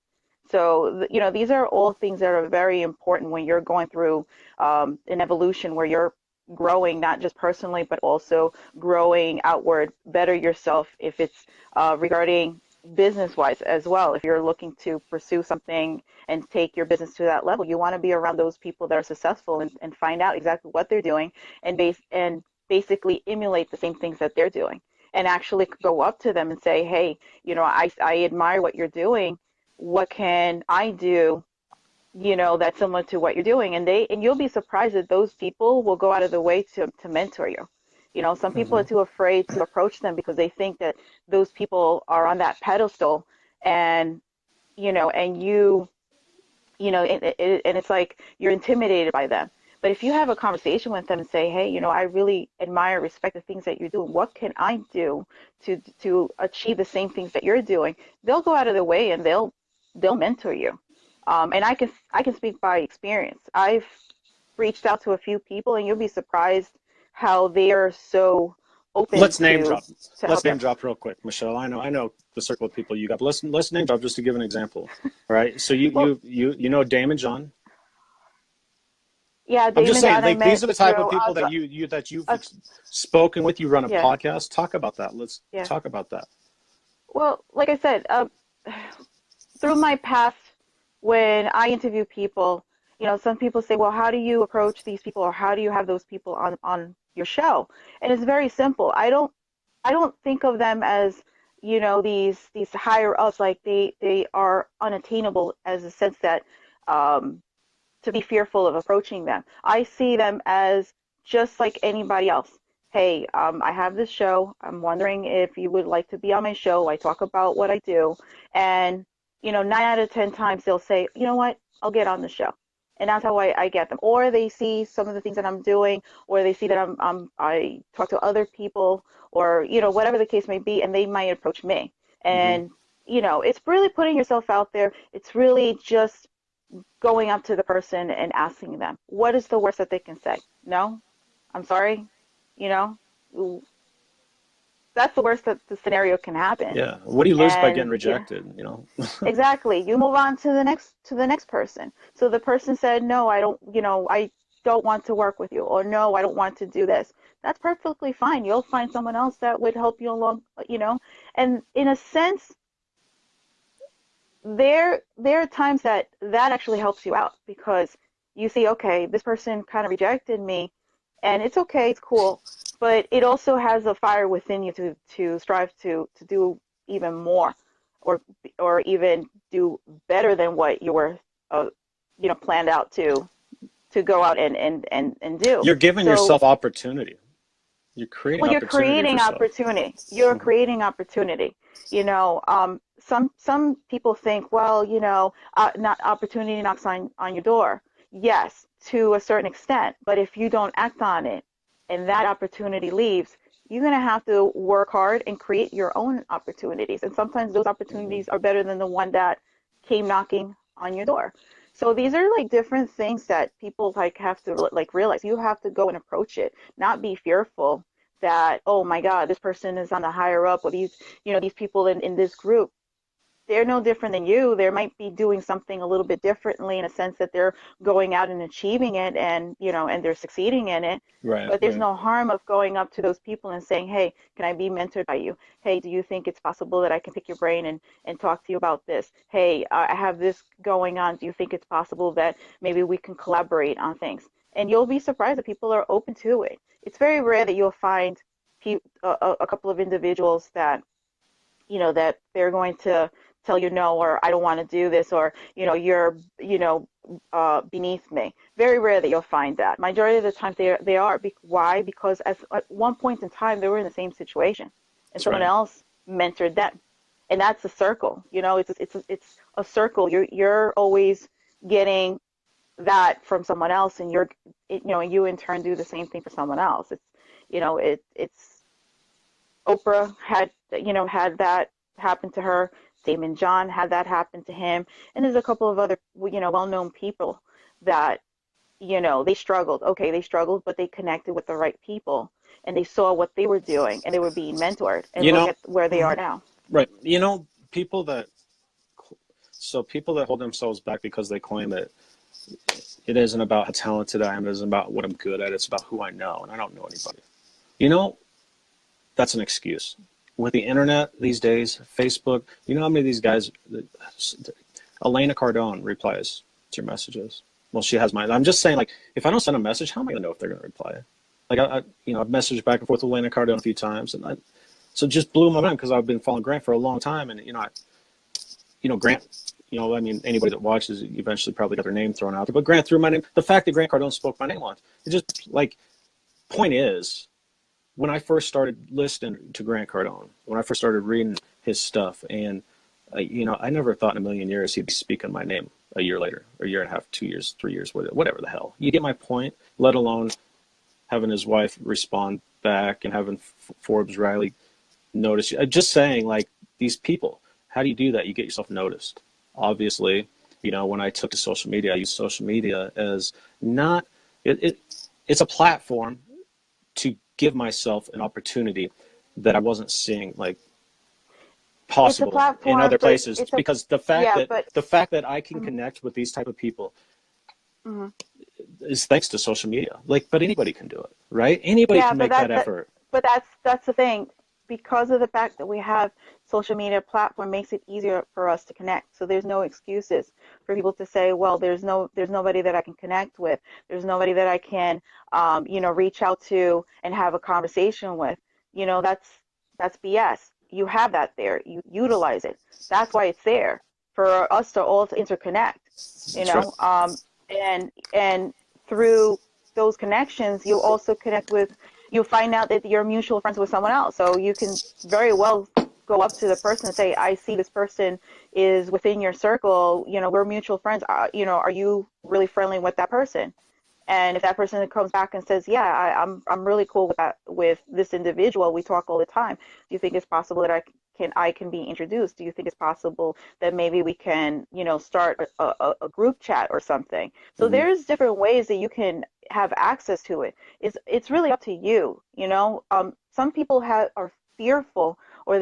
So, these are all things that are very important when you're going through an evolution where you're growing, not just personally, but also growing outward, better yourself if it's regarding business wise as well. If you're looking to pursue something and take your business to that level, you want to be around those people that are successful and find out exactly what they're doing and basically emulate the same things that they're doing and actually go up to them and say, hey, I admire what you're doing. What can I do, that's similar to what you're doing? And you'll be surprised that those people will go out of the way to mentor you. Some people are Hmm. too afraid to approach them because they think that those people are on that pedestal and, and and it's like you're intimidated by them. But if you have a conversation with them and say, hey, I really admire, respect the things that you're doing. What can I do to achieve the same things that you're doing? They'll go out of their way and they'll mentor you. And I can speak by experience. I've reached out to a few people, and you'll be surprised how they are so open Let's name to drop. to Let's help name them. drop real quick, Michelle. I know the circle of people you got, but let's name drop just to give an example. All right. So you Well, you you know Dame and John. yeah, I'm just Damon saying, John I like these met are the type of through people that you've us. spoken with. You run a Yeah, podcast. Talk about that. Let's yeah. talk about that. Well, like I said, through my past, when I interview people, some people say, well, how do you approach these people or how do you have those people on your show? And it's very simple. I don't think of them as, these higher ups, like they are unattainable as a sense that um, to be fearful of approaching them. I see them as just like anybody else. Hey, I have this show. I'm wondering if you would like to be on my show. I talk about what I do. And, 9 out of 10 times they'll say, you know what, I'll get on the show. And that's how I get them. Or they see some of the things that I'm doing, or they see that I talk to other people, or, whatever the case may be, and they might approach me. Hmm. And, it's really putting yourself out there. It's really just going up to the person and asking them, what is the worst that they can say? No, I'm sorry. You know, that's the worst that the scenario can happen. Yeah. What do you lose by getting And rejected? You know. exactly, you move on to the next person. So the person said, no, I don't want to work with you, or no, I don't want to do this. That's perfectly fine. You'll find someone else that would help you along, and in a sense, there are times that actually helps you out because you see, okay, this person kind of rejected me, and it's okay, it's cool, but it also has a fire within you to strive to do even more, or or even do better than what you were uh, planned out to go out and do. You're giving So, yourself opportunity. You're creating well, you're opportunity for creating yourself. opportunity. You're Hmm. creating opportunity. Some people think, well, not opportunity knocks on your door. Yes, to a certain extent, but if you don't act on it, and that opportunity leaves, you're gonna have to work hard and create your own opportunities. And sometimes those Hmm. opportunities are better than the one that came knocking on your door. So these are like different things that people like have to like realize. You have to go and approach it, not be fearful, that, oh my God, this person is on the higher up, or these people in this group, they're no different than you. They might be doing something a little bit differently in a sense that they're going out and achieving it, and they're succeeding in it. Right, But there's right, no harm of going up to those people and saying, hey, can I be mentored by you? Hey, do you think it's possible that I can pick your brain and talk to you about this? Hey, I have this going on. Do you think it's possible that maybe we can collaborate on things? And you'll be surprised that people are open to it. It's very rare that you'll find a couple of individuals that that they're going to tell you no, or I don't want to do this, or you're beneath me. Very rare that you'll find that. Majority of the time they are. Why? Because at one point in time they were in the same situation and that's someone right. else mentored them. And that's a circle. It's a circle. You're always getting that from someone else, and and you in turn do the same thing for someone else. It's Oprah had that happen to her. Damon John had that happen to him, and there's a couple of other well-known people that they struggled. Okay, they struggled, but they connected with the right people, and they saw what they were doing, and they were being mentored. And You look know, at where they are now. right. People that people that hold themselves back because they claim that it isn't about how talented I am, it isn't about what I'm good at, it's about who I know, and I don't know anybody. You know, that's an excuse. With the internet these days, Facebook, you know how many of these guys, Elena Cardone replies to your messages. Well, she has mine. I'm just saying, like, if I don't send a message, how am I going to know if they're going to reply? Like, I've messaged back and forth with Elena Cardone a few times, so it just blew my mind because I've been following Grant for a long time, and Grant, I mean, anybody that watches eventually probably got their name thrown out there, but Grant threw my name. The fact that Grant Cardone spoke my name once, it just like, point is, when I first started listening to Grant Cardone, when I first started reading his stuff, and I never thought in a million years he'd be speaking my name a year later, or a year and a half, 2 years, 3 years, whatever the hell. You get my point. Let alone having his wife respond back and having Forbes Riley notice you. I'm just saying, like, these people. How do you do that? You get yourself noticed. Obviously, when I took to social media, I used social media as not it's a platform to give myself an opportunity that I wasn't seeing, like, It's a possible in platform, other but places, it's a because yeah, but the fact that I can mhm, connect with these type of people mhm. is thanks to social media. Like, but anybody can do it, right? Anybody Yeah, can but make that effort. that's the thing. Because of the fact that we have social media platform makes it easier for us to connect. So there's no excuses for people to say, well, there's nobody that I can connect with. There's nobody that I can reach out to and have a conversation with. That's BS. You have that there. You utilize it. That's why it's there for us to all to interconnect. You That's right. know, and through those connections, you also connect with you find out that you're mutual friends with someone else. So you can very well go up to the person and say, I see this person is within your circle. We're mutual friends. Are you really friendly with that person? And if that person comes back and says, yeah, I'm really cool with that, with this individual, we talk all the time. Do you think it's possible that I can be introduced? Do you think it's possible that maybe we can, start a group chat or something? So Mm-hmm. there's different ways that you can have access to it. It's really up to you, some people are fearful, or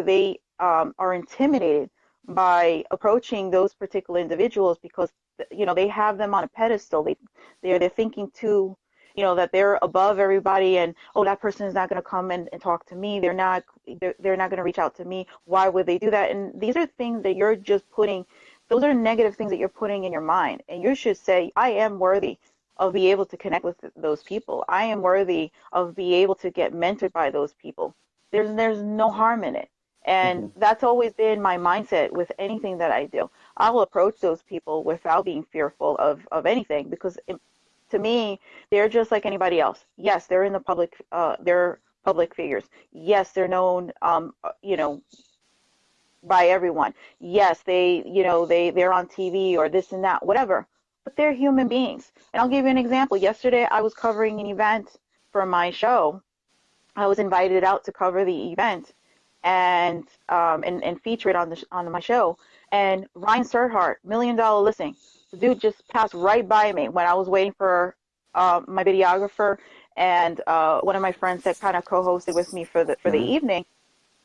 they are intimidated by approaching those particular individuals because they have them on a pedestal. They're thinking too, that they're above everybody, and oh, that person is not going to come and talk to me. They're not going to reach out to me. Why would they do that? And these are things that you're just putting. Those are negative things that you're putting in your mind, and you should say, I am worthy of being able to connect with those people. I am worthy of being able to get mentored by those people. There's no harm in it. And Mm-hmm. that's always been my mindset with anything that I do. I will approach those people without being fearful of anything because to me, they're just like anybody else. Yes, they're in the public, they're public figures. Yes, they're known, by everyone. Yes, they're on TV or this and that, whatever. But they're human beings. And I'll give you an example. Yesterday, I was covering an event for my show. I was invited out to cover the event and feature it on my show. And Ryan Serhart, $1 Million Listing, the dude just passed right by me when I was waiting for my videographer and one of my friends that kind of co-hosted with me for the Mm-hmm. evening,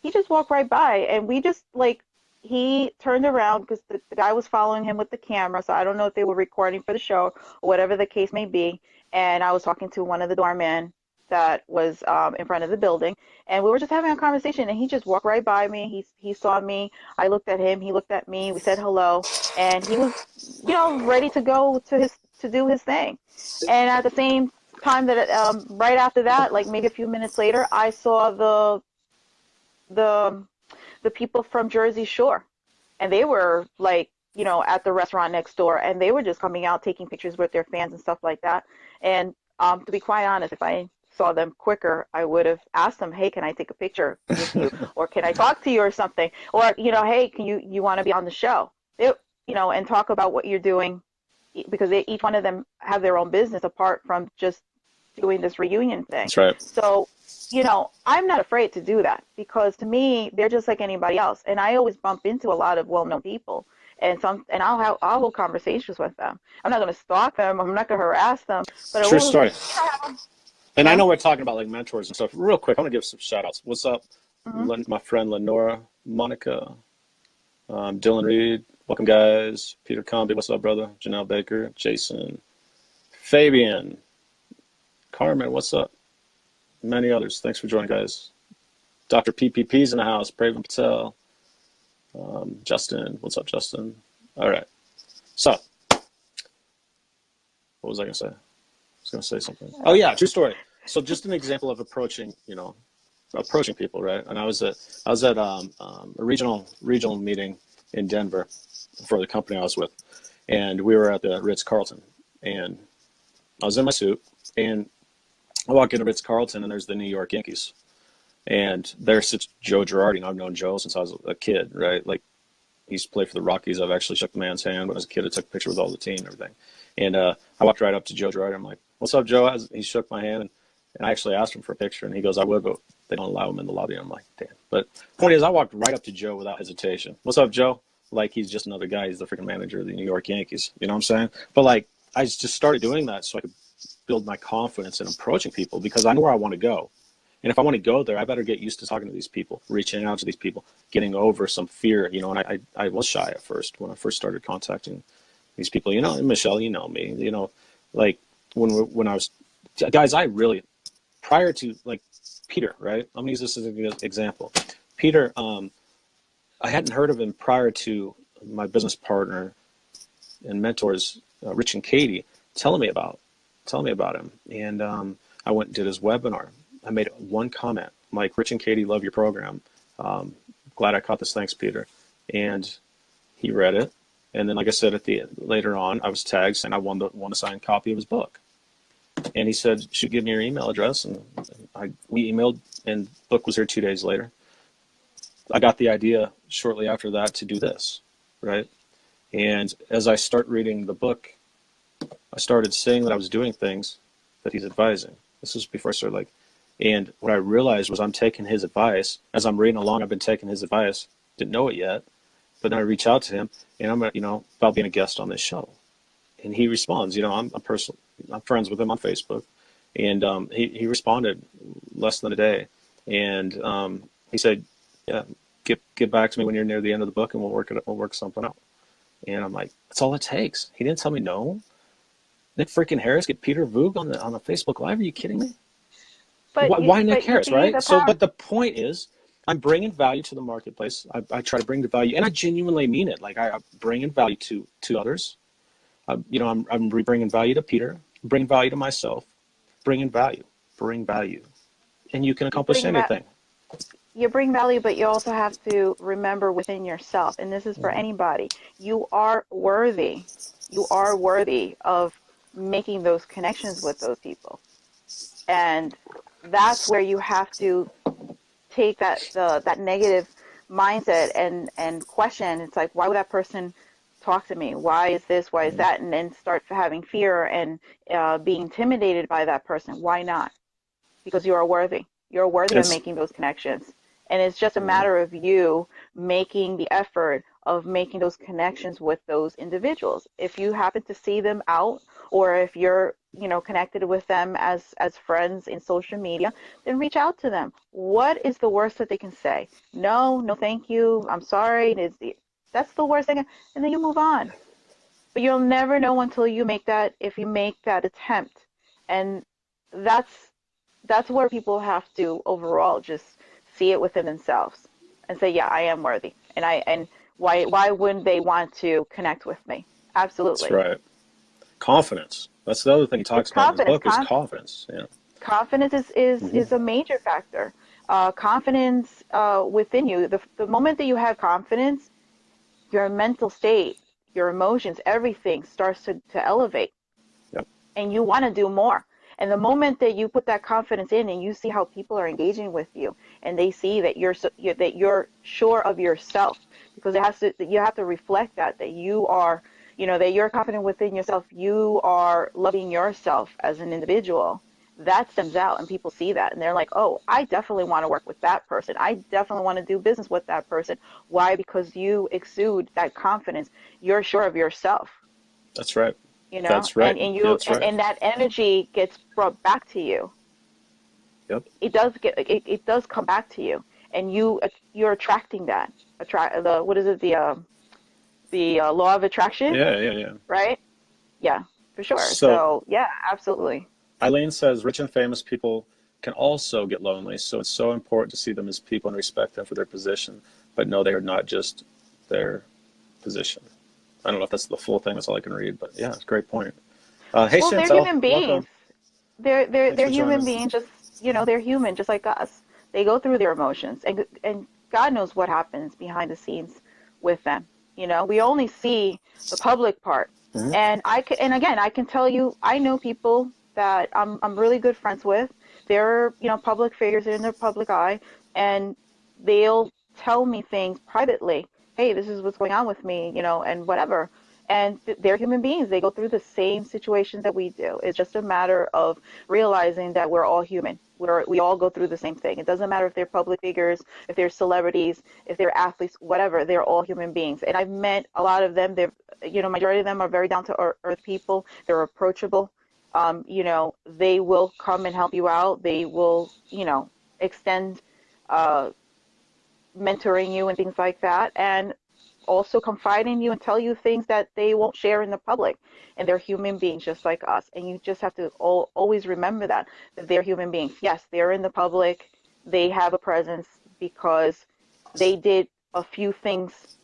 he just walked right by, and we just like he turned around because the guy was following him with the camera, so I don't know if they were recording for the show or whatever the case may be. And I was talking to one of the doormen that was in front of the building, and we were just having a conversation, and he just walked right by me. He saw me. I looked at him. He looked at me. We said hello, and he was, ready to go to do his thing. And at the same time that right after that, like maybe a few minutes later, I saw the the people from Jersey Shore, and they were like, at the restaurant next door, and they were just coming out taking pictures with their fans and stuff like that. And to be quite honest, if I saw them quicker, I would have asked them, hey, can I take a picture with you, or can I talk to you or something, or hey, can you want to be on the show? They, and talk about what you're doing, because each one of them have their own business apart from just doing this reunion thing. That's right. So, I'm not afraid to do that, because to me, they're just like anybody else. And I always bump into a lot of well-known people, and I'll hold conversations with them. I'm not going to stalk them. I'm not going to harass them, but I True will, story. And I yeah. know we're talking about like mentors and stuff. Real quick, I want to give some shout outs. What's up, Hmm. My friend Lenora, Monica, Dylan Reed. Welcome, guys. Peter Comby. What's up, brother? Janelle Baker, Jason, Fabian, Carmen. What's up? Many others. Thanks for joining, guys. Dr. PPP's in the house. Praven Patel. Justin. What's up, Justin? All right. So, what was I going to say? I was going to say something. Oh, yeah, true story. So, just an example of approaching people, right? And I was at a regional meeting in Denver for the company I was with, and we were at the Ritz-Carlton, and I was in my suit, and I walk into Ritz-Carlton, and there's the New York Yankees, and there sits Joe Girardi, and I've known Joe since I was a kid, right? Like, he used to play for the Rockies. I've actually shook the man's hand when I was a kid. I took a picture with all the team and everything, and I walked right up to Joe Girardi. I'm like, "What's up, Joe?" He shook my hand, and I actually asked him for a picture, and he goes, "I would, but they don't allow him in the lobby." And I'm like, "Damn." But the point is, I walked right up to Joe without hesitation. "What's up, Joe?" Like he's just another guy. He's the freaking manager of the New York Yankees. You know what I'm saying? But like, I just started doing that so I could build my confidence in approaching people, because I know where I want to go. And if I want to go there, I better get used to talking to these people, reaching out to these people, getting over some fear. And I was shy at first when I first started contacting these people. And Michelle, you know me. Like when I was, guys, I really, prior to like Peter, right? I'm gonna use this as an example. Peter, I hadn't heard of him prior to my business partner and mentors, Rich and Katie, telling me about him. And I went and did his webinar. I made one comment. I'm like, "Rich and Katie love your program. Glad I caught this. Thanks, Peter." And he read it. And then, like I said, later on, I was tagged saying I won a signed copy of his book. And he said, "Should give me your email address." And we emailed, and the book was here 2 days later. I got the idea shortly after that to do this, right? And as I start reading the book, I started saying that I was doing things that he's advising. This was before I started and what I realized was I'm taking his advice. As I'm reading along, I've been taking his advice. Didn't know it yet, but then I reach out to him, and I'm about being a guest on this show. And he responds, I'm friends with him on Facebook. And he responded less than a day. And he said, "Yeah, get back to me when you're near the end of the book, and we'll work something out." And I'm like, that's all it takes. He didn't tell me no. Nick freaking Harris get Peter Voogd on the Facebook Live? Are you kidding me? Why Nick But you Harris, see right? the So, power. but the point is, I'm bringing value to the marketplace. I try to bring the value, and I genuinely mean it. Like I'm bringing value to others. I'm bringing value to Peter, bringing value to myself, bring value, and you can You accomplish bring that anything. you bring value, but you also have to remember within yourself, and this is for Mhm. anybody, you are worthy. You are worthy of making those connections with those people. And that's where you have to take that negative mindset and question. It's like, why would that person talk to me? Why is this? Why is that? And then start having fear and being intimidated by that person. Why not? Because you are worthy. You're worthy of It's making those connections. And it's just a mhm. matter of you making the effort of making those connections with those individuals. If you happen to see them out, or if you're connected with them as friends in social media, then reach out to them. What is the worst that they can say? No, no, thank you. I'm sorry. That's the worst thing, and then you move on. But you'll never know until you make that, if you make that attempt. And that's that's where people have to overall just see it within themselves and say, yeah, I am worthy. And why wouldn't they want to connect with me? That's Absolutely. right. Confidence. That's the other thing he It's talks about in his confidence. book is confidence. Yeah. Confidence is Hmm. a major factor. Confidence within you. The moment that you have confidence, your mental state, your emotions, everything starts to elevate, Yep. and you want to do more. And the moment that you put that confidence in, and you see how people are engaging with you, and they see that that you're sure of yourself, because you have to reflect that you are, that you're confident within yourself, you are loving yourself as an individual. That stems out, and people see that, and they're like, oh, I definitely want to work with that person. I definitely want to do business with that person. Why? Because you exude that confidence. You're sure of yourself, That's right. you know, That's right. Yeah, that's right. and that energy gets brought back to you. Yep. It does come back to you, and you're attracting that. Attract the What is it, the law of attraction, Yeah, yeah, yeah. right? Yeah, for sure. So So yeah, absolutely. Eileen says rich and famous people can also get lonely, so it's so important to see them as people and respect them for their position, but know they are not just their position. I don't know if that's the full thing. That's all I can read, but yeah, it's a great point. Hey, Well, they're Chantel, human beings. welcome. Thanks They're for human joining. beings, just they're human just like us. They go through their emotions, and God knows what happens behind the scenes with them. We only see the public part. Hmm. And again, I can tell you, I know people that I'm really good friends with. They're, public figures in the public eye, and they'll tell me things privately. Hey, this is what's going on with me, and whatever. And they're human beings. They go through the same situations that we do. It's just a matter of realizing that we're all human. We all go through the same thing. It doesn't matter if they're public figures, if they're celebrities, if they're athletes, whatever. They're all human beings. And I've met a lot of them. Majority of them are very down to earth people. They're approachable. They will come and help you out. They will, extend uh, mentoring you and things like that. And also confide in you and tell you things that they won't share in the public. And they're human beings just like us. And you just have to always remember that they're human beings. Yes, they're in the public. They have a presence because they did a few things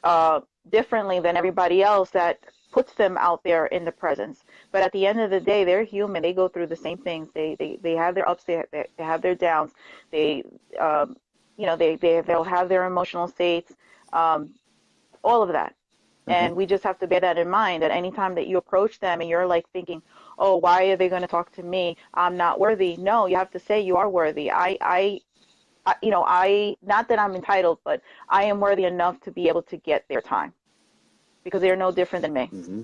uh, differently than everybody else that puts them out there in the presence. But at the end of the day, they're human. They go through the same things. They have their ups. They have their downs. They they'll have their emotional states. Um, all of that. Hmm. And we just have to bear that in mind, that anytime that you approach them and you're like thinking, oh, why are they going to talk to me? I'm not worthy. No, you have to say you are worthy. Not that I'm entitled, but I am worthy enough to be able to get their time, because they're no different than me. Hmm.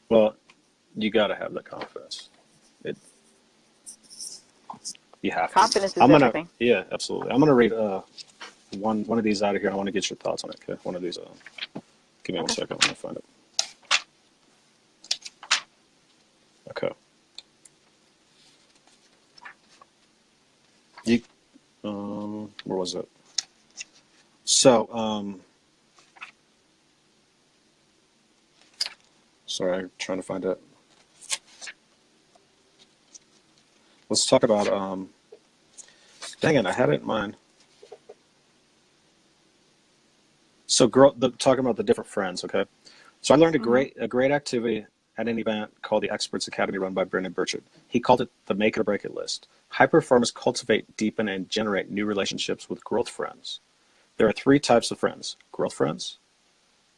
Well, you got to have that confidence. It, you have to. Confidence is I'm gonna, everything. yeah, absolutely. I'm gonna read one of these out of here. I want to get your thoughts on it. Okay, one of these. Give me one Okay. second. Let me find it. Okay. You, where was it? So, sorry, I'm trying to find it. Let's talk about, dang it, I had it in mind. So, talking about the different friends, okay? So, I learned Mhm. a great activity at an event called the Experts Academy run by Brendan Burchard. He called it the Make It or Break It list. High performers cultivate, deepen, and generate new relationships with growth friends. There are three types of friends: growth friends,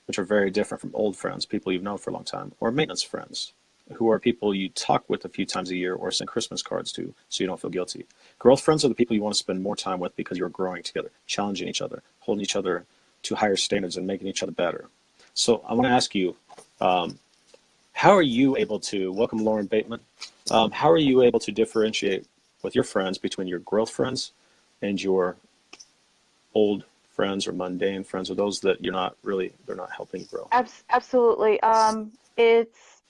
which are very different from old friends, people you've known for a long time, or maintenance friends, who are people you talk with a few times a year or send Christmas cards to so you don't feel guilty. Growth friends are the people you want to spend more time with because you're growing together, challenging each other, holding each other to higher standards, and making each other better. So I want to ask you, um, how are you able to, welcome Lauren Bateman, how are you able to differentiate with your friends between your growth friends and your old friends or mundane friends, or those that you're not really, they're not helping you grow? Absolutely. It's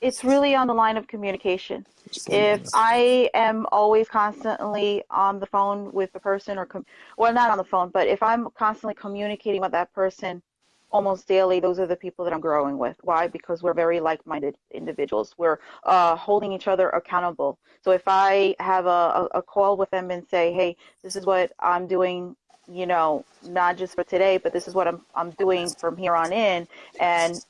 it's really on the line of communication. If I am always constantly on the phone with the person, well, not on the phone, but if I'm constantly communicating with that person almost daily, those are the people that I'm growing with. Why? Because we're very like-minded individuals. We're holding each other accountable. So if I have a call with them and say, hey, this is what I'm doing, not just for today, but this is what I'm doing from here on in, and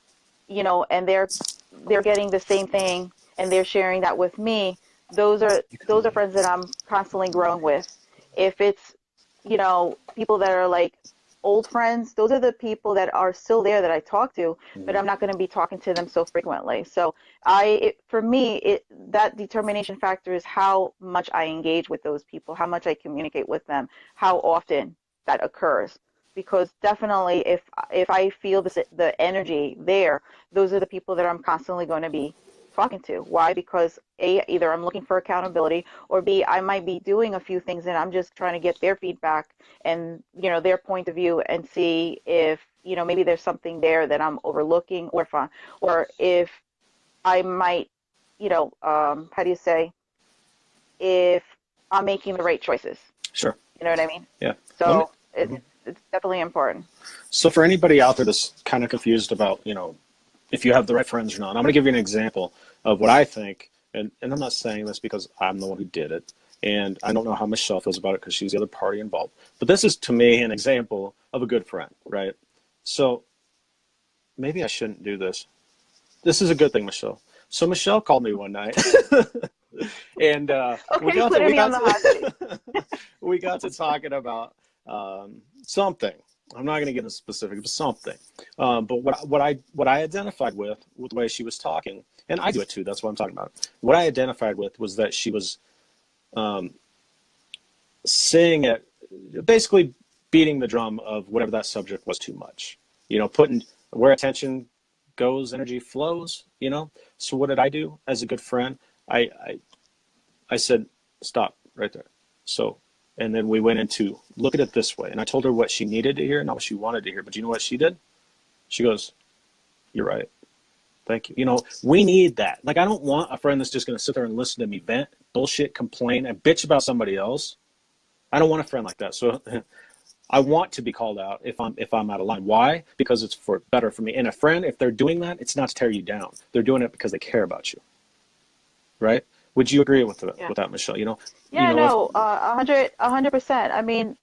and they're getting the same thing and they're sharing that with me. Those are friends that I'm constantly growing with. If it's people that are like old friends, those are the people that are still there that I talk to, but I'm not going to be talking to them so frequently. So for me, that determination factor is how much I engage with those people, how much I communicate with them, how often that occurs. Because definitely, if I feel the energy there, those are the people that I'm constantly going to be talking to. Why? Because A, either I'm looking for accountability, or B, I might be doing a few things and I'm just trying to get their feedback and their point of view and see if maybe there's something there that I'm overlooking, or if I might how do you say, if I'm making the right choices. Sure. You know what I mean? Yeah. So it's definitely important. So for anybody out there that's kind of confused about, if you have the right friends or not, I'm going to give you an example of what I think, and I'm not saying this because I'm the one who did it, and I don't know how Michelle feels about it because she's the other party involved. But this is, to me, an example of a good friend, right? So maybe I shouldn't do this. This is a good thing, Michelle. So Michelle called me one night, and Okay, putting me on the hot seat. we got to talking about something. I'm not going to get into specifics, but something. But what I identified with the way she was talking, and I do it too. That's what I'm talking about. What I identified with was that she was saying it, basically beating the drum of whatever that subject was too much. Putting where attention goes, energy flows. So what did I do as a good friend? I said, stop right there. So, and then we went into, look at it this way. And I told her what she needed to hear, not what she wanted to hear. But you know what she did? She goes, you're right. Thank you. We need that. Like, I don't want a friend that's just going to sit there and listen to me vent, bullshit, complain, and bitch about somebody else. I don't want a friend like that. So I want to be called out if I'm out of line. Why? Because it's better for me. And a friend, if they're doing that, it's not to tear you down. They're doing it because they care about you. Right? Would you agree with Yeah. with that, Michelle? Yeah, no, 100%. I mean,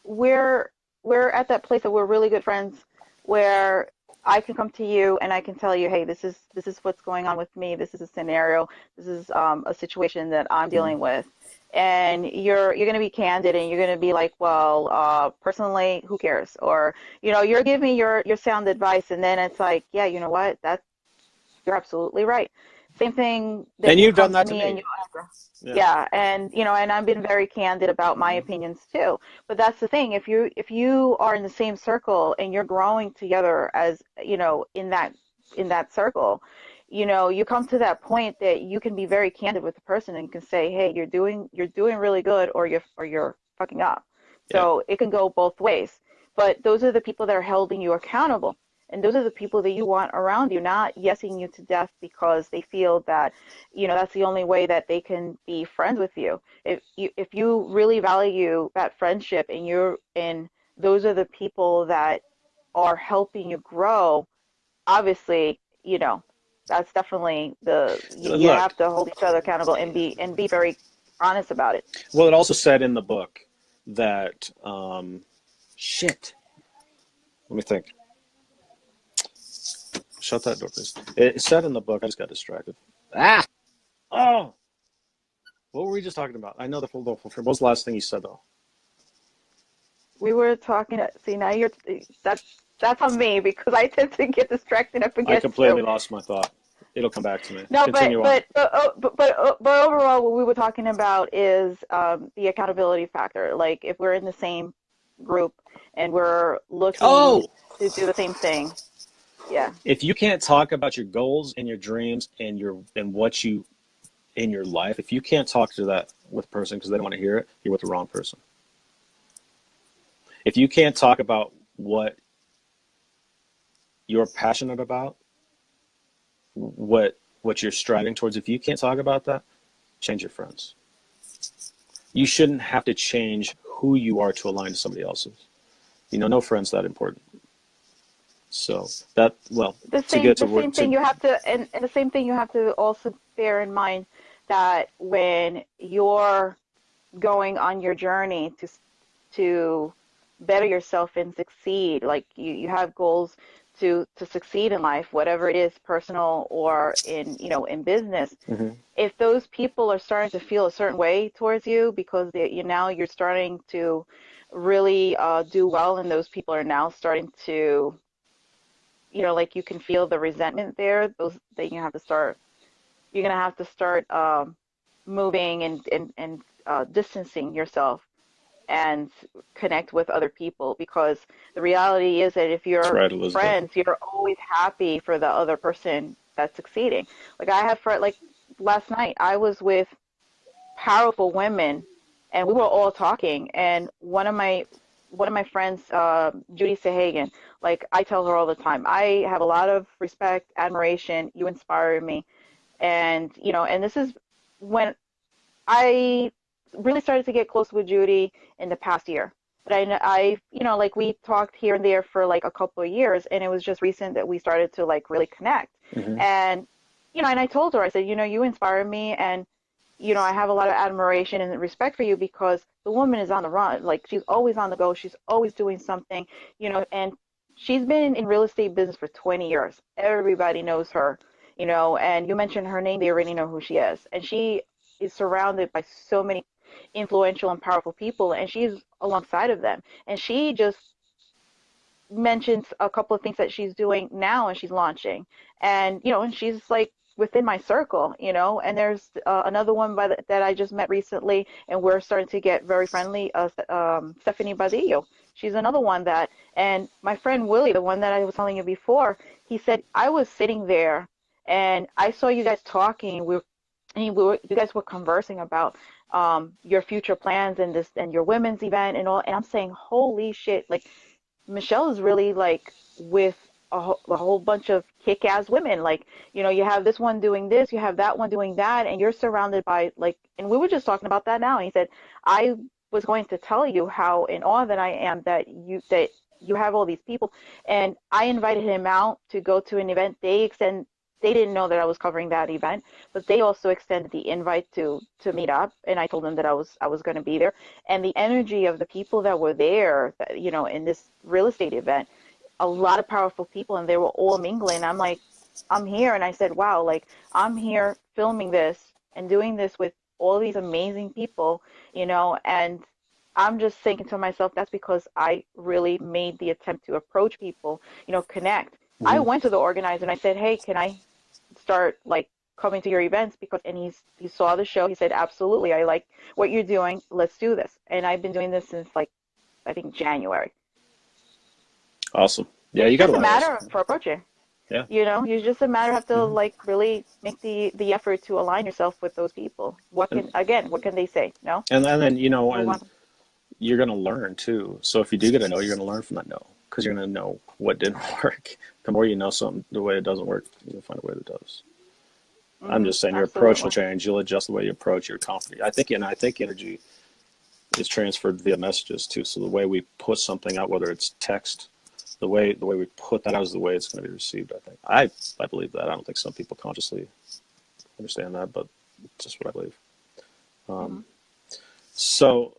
we're we're at that place that we're really good friends where I can come to you and I can tell you, hey, this is what's going on with me. This is a scenario. This is a situation that I'm Mhm. dealing with. And you're going to be candid and you're going to be like, well, personally, who cares? Or, you're giving me your sound advice. And then it's like, yeah, you know what? You're absolutely right. Same thing that And you you've come done to that to me and me. you ask. Yeah. Yeah, and and I've been very candid about my Mhm. opinions too. But that's the thing, if you are in the same circle and you're growing together as, in that circle, you come to that point that you can be very candid with the person and you can say, "Hey, you're doing really good or you're fucking up." Yeah. So it can go both ways. But those are the people that are holding you accountable. And those are the people that you want around you, not yesing you to death because they feel that, that's the only way that they can be friends with you. If you really value that friendship and those are the people that are helping you grow, obviously, that's definitely you Look, have to hold each other accountable and be very honest about it. well, it also said in the book that, shit, let me think. Shut that door, please. It said in the book, I just got distracted. Ah! Oh! What were we just talking about? I know the full. What was the last thing you said, though? We were talking. See, now that's on me because I tend to get distracted and I forget too. completely lost my thought. It'll come back to me. No, but Continue on. but but oh, but overall, what we were talking about is the accountability factor. Like if we're in the same group and we're looking Oh! to do the same thing, yeah, If you can't talk about your goals and your dreams and what you in your life, if you can't talk to that with a person because they don't want to hear it, you're with the wrong person. If you can't talk about what you're passionate about, what what you're striving towards, if you can't talk about that, change your friends. You shouldn't have to change who you are to align to somebody else's. No friend's that important. So that, well, The to same get the to same work thing to, you have to and the same thing you have to also bear in mind that when you're going on your journey to better yourself and succeed, like you have goals to succeed in life, whatever it is, personal or in business. hmm If those people are starting to feel a certain way towards you because you're starting to really do well, and those people are now starting to, like you can feel the resentment there, those then you're gonna have to start moving and distancing yourself and connect with other people, because the reality is that if that's you're right, Elizabeth. friends, you're always happy for the other person that's succeeding. Like I have friends, like last night I was with powerful women, and we were all talking, and one of my friends, Judy Sahagan, like I tell her all the time, I have a lot of respect, admiration, you inspire me. And and this is when I really started to get close with Judy in the past year. But like we talked here and there for like a couple of years, and it was just recent that we started to like really connect. hmm And and I told her, I said, you inspire me, and I have a lot of admiration and respect for you, because the woman is on the run. Like she's always on the go. She's always doing something, and she's been in real estate business for 20 years. Everybody knows her, and you mentioned her name, they already know who she is. And she is surrounded by so many influential and powerful people, and she's alongside of them. And she just mentions a couple of things that she's doing now and she's launching. And and she's like within my circle, and there's another one that I just met recently, and we're starting to get very friendly, Stephanie Badillo. She's another one that, and my friend Willie, the one that I was telling you before, he said, I was sitting there and I saw you guys talking. You guys were conversing about your future plans and this and your women's event and all. And I'm saying, holy shit, like Michelle is really like with a whole bunch of kick-ass women. Like, you have this one doing this, you have that one doing that, and you're surrounded by like, and we were just talking about that now. And he said, I was going to tell you how in awe that I am that you have all these people. And I invited him out to go to an event. They didn't know that I was covering that event, but they also extended the invite to meet up, and I told them that I was going to be there. And the energy of the people that were there, in this real estate event, a lot of powerful people, and they were all mingling. I'm like, I'm here, and I said, wow, like I'm here filming this and doing this with all these amazing people, and I'm just thinking to myself, that's because I really made the attempt to approach people, connect. I hmm went to the organizer and I said, hey, can I start like coming to your events? Because and he saw the show. He said, absolutely, I like what you're doing. Let's do this. And I've been doing this since like I think January. Awesome. Yeah, It's you got a just a lot of matter awesome. of approaching. Yeah. You just a matter have to hmm like really make the effort to align yourself with those people. And, What can they say? No, and then, move and on. you're going to learn too. So if you do get a no, you're going to learn from that no, because you're going to know what didn't work. The more you know something, the way it doesn't work, you'll find a way that does. I'm just saying your approach will Absolutely. change. You'll adjust the way you approach your company. I think energy is transferred via messages too. So the way we put something out, whether it's text, the way we put that out is the way it's going to be received. I think I believe that. I don't think some people consciously understand that, but it's just what I believe. Hmm. Um, so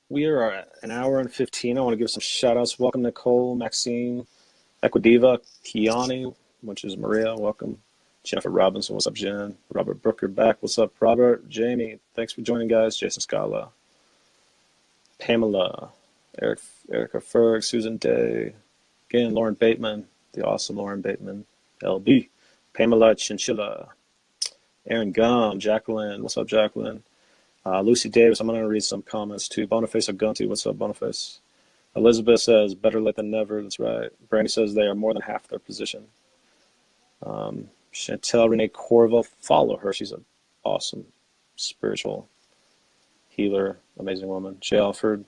we are at an hour and 15. I want to give some shout outs. Welcome, Nicole, Maxine, Equidiva, Kiani, which is Maria. Welcome. Jennifer Robinson, what's up, Jen? Robert Brooker back. What's up, Robert? Jamie, thanks for joining, guys. Jason Scala, Pamela, Erica Ferg, Susan Day, again, Lauren Bateman, the awesome Lauren Bateman, LB, Pamela Chinchilla, Aaron Gum, Jacqueline, what's up, Jacqueline? Lucy Davis, I'm going to read some comments too. Boniface Agunti, what's up, Boniface? Elizabeth says, better late than never, that's right. Brandy says they are more than half their position. Chantel Renee Corvo, follow her. She's an awesome spiritual healer, amazing woman. Jay Alford,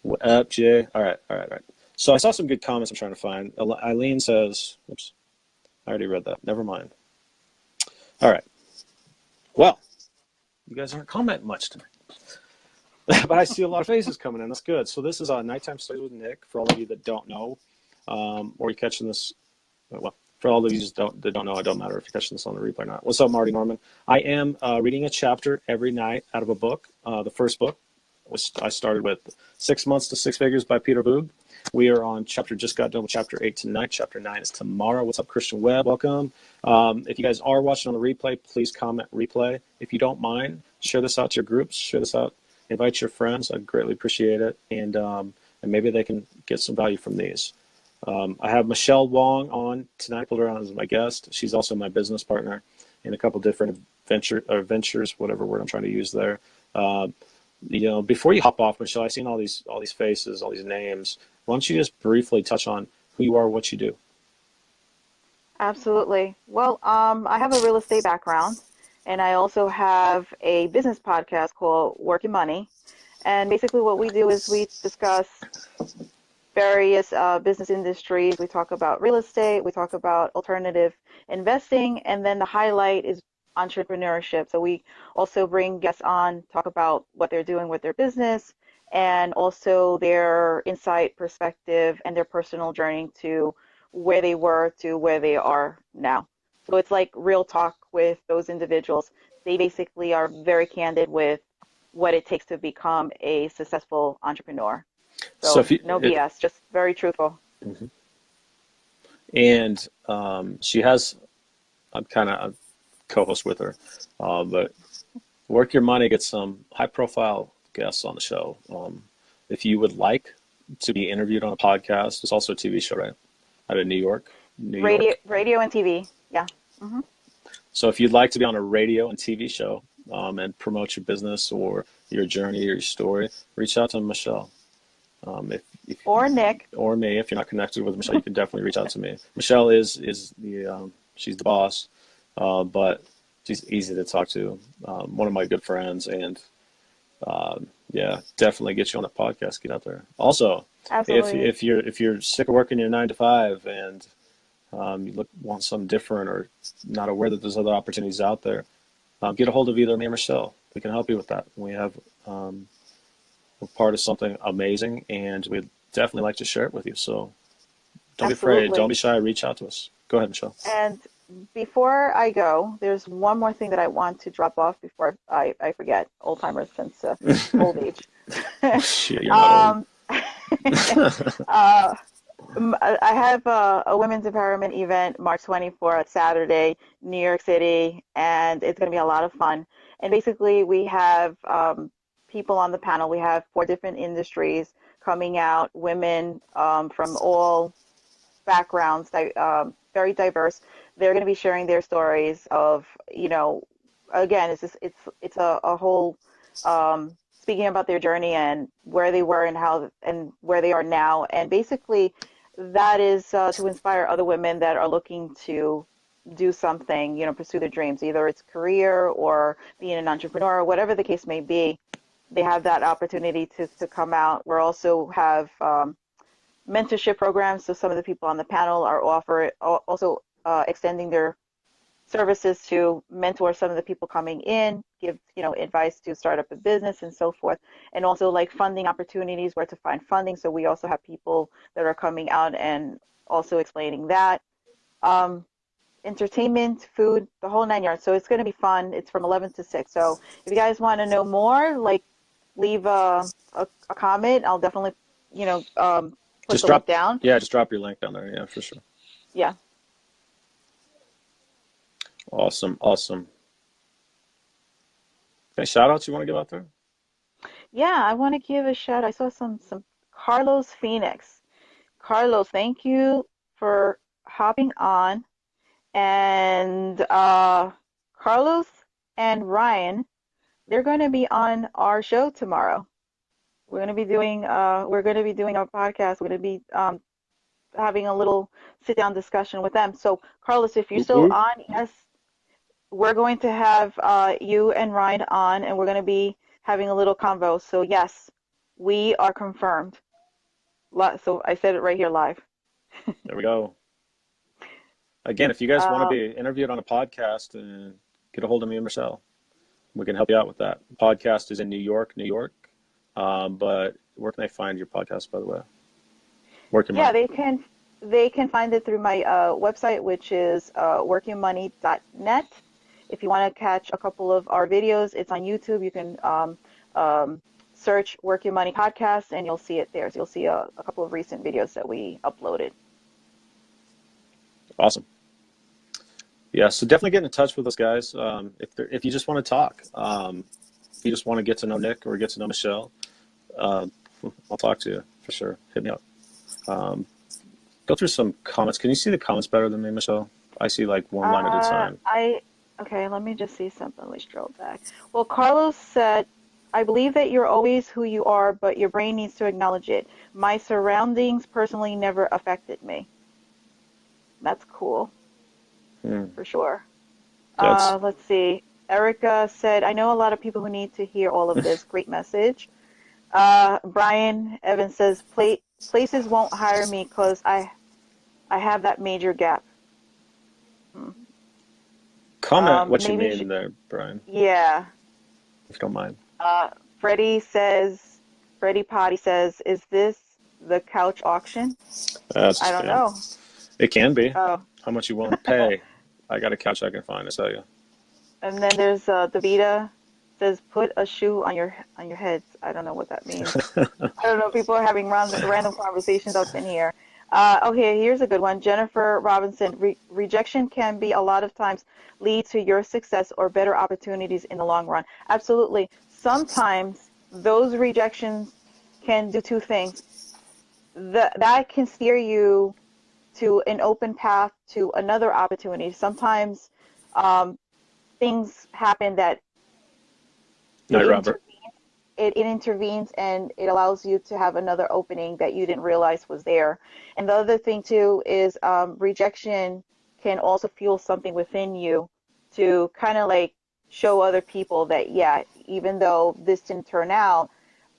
what up, Jay? All right. So I saw some good comments I'm trying to find. Eileen says, oops, I already read that. Never mind. All right. Well, you guys aren't commenting much tonight. But I see a lot of faces coming in. That's good. So this is Nighttime Studies with Nick. For all of you that don't know, or you're catching this, well, for all of you that don't know, it don't matter if you're catching this on the replay or not. What's up, Marty Norman? I am reading a chapter every night out of a book. The first book I started with 6 Months to Six Figures by Peter Voogd. We are on just got done with chapter 8 tonight. Chapter 9 is tomorrow. What's up, Christian Webb? Welcome. If you guys are watching on the replay, please comment replay. If you don't mind, share this out to your groups. Share this out. Invite your friends. I'd greatly appreciate it. And maybe they can get some value from these. I have Michelle Wong on tonight. I pulled her on as my guest. She's also my business partner in a couple different ventures, whatever word I'm trying to use there. Before you hop off, Michelle, I've seen all these faces, all these names. Why don't you just briefly touch on who you are, what you do? Absolutely. Well, I have a real estate background, and I also have a business podcast called Working Money. And basically, what we do is we discuss various business industries. We talk about real estate, we talk about alternative investing, and then the highlight is entrepreneurship. So we also bring guests on, talk about what they're doing with their business, and also their insight, perspective, and their personal journey to where they were to where they are now. So it's like real talk with those individuals. They basically are very candid with what it takes to become a successful entrepreneur. So So no BS, just very truthful. Mhm. And she has, I'm kind of co-host with her, but Work Your Money gets some high-profile guests on the show. If you would like to be interviewed on a podcast, it's also a TV show, right? Out of New York. Radio and TV, yeah. Hmm. So if you'd like to be on a radio and TV show and promote your business or your journey or your story, reach out to Michelle. Or Nick. Or me. If you're not connected with Michelle, you can definitely reach out to me. Michelle is the she's the boss, but she's easy to talk to. One of my good friends, and yeah, definitely get you on the podcast. Get out there. Also, Absolutely. if you're sick of working your 9 to 5 and you want something different or not aware that there's other opportunities out there, get a hold of either me or Michelle. We can help you with that. We have we're part of something amazing, and we'd definitely like to share it with you. So don't be afraid. Don't be shy. Reach out to us. Go ahead, Michelle. And before I go, there's one more thing that I want to drop off before I forget. Old timers since old age. Shit, you're not um, uh, I have a women's empowerment event March 24th, Saturday, New York City, and it's going to be a lot of fun. And basically, we have people on the panel. We have 4 different industries coming out, women from all backgrounds, very diverse. They're going to be sharing their stories of, again, it's a whole speaking about their journey and where they were and how and where they are now, and basically that is to inspire other women that are looking to do something, pursue their dreams, either it's career or being an entrepreneur, whatever the case may be. They have that opportunity to come out. We also have mentorship programs. So some of the people on the panel are also extending their services to mentor some of the people coming in, give advice to start up a business and so forth, and also like funding opportunities, where to find funding. So we also have people that are coming out and also explaining that. Entertainment, food, the whole 9 yards. So it's going to be fun. It's from 11 to 6. So if you guys want to know more, like leave a comment. I'll definitely, put the link down. Yeah, just drop your link down there. Yeah, for sure. Yeah. Awesome. Any shout outs you want to give out there? Yeah, I want to give a shout. I saw some Carlos Phoenix. Carlos, thank you for hopping on. And Carlos and Ryan, they're going to be on our show tomorrow. We're going to be doing our podcast. We're going to be having a little sit down discussion with them. So Carlos, if you're still on, yes, we're going to have you and Ryan on, and we're going to be having a little convo. So yes, we are confirmed. So I said it right here live. There we go. Again, if you guys want to be interviewed on a podcast and get a hold of me and Michelle. We can help you out with that. The podcast is in New York, New York. But where can they find your podcast, by the way? Work Your Yeah, Money. they can find it through my website, which is workyourmoney.net. If you want to catch a couple of our videos, it's on YouTube. You can search Work Your Money podcast, and you'll see it there. So you'll see a couple of recent videos that we uploaded. Awesome. Yeah, so definitely get in touch with us, guys. If you just want to talk, if you just want to get to know Nick or get to know Michelle, I'll talk to you for sure. Hit me up. Go through some comments. Can you see the comments better than me, Michelle? I see like one line at a time. Okay, let me just see something. Let me scroll back. Well, Carlos said, I believe that you're always who you are, but your brain needs to acknowledge it. My surroundings personally never affected me. That's cool, Hmm. for sure. That's Let's see. Erica said, I know a lot of people who need to hear all of this. Great message. Brian Evans says, places won't hire me because I have that major gap. Hmm. comment what you Maybe, mean there, Brian, yeah. if you don't mind. Uh, Freddie says, Freddie Potty says, is this the couch auction? That's I don't spam. know. It can be. Oh, How much you willing to pay? I got a couch I can find, I tell you. and then there's Davita says, put a shoe on your heads. I don't know what that means. I don't know. People are having random conversations up in here. Okay, here's a good one. Jennifer Robinson. Rejection can be a lot of times lead to your success or better opportunities in the long run. Absolutely. Sometimes those rejections can do two things. That can steer you to an open path to another opportunity. Sometimes um, things happen that it Night, Robert. it intervenes and it allows you to have another opening that you didn't realize was there. And the other thing too is rejection can also fuel something within you to kind of like show other people that yeah, even though this didn't turn out,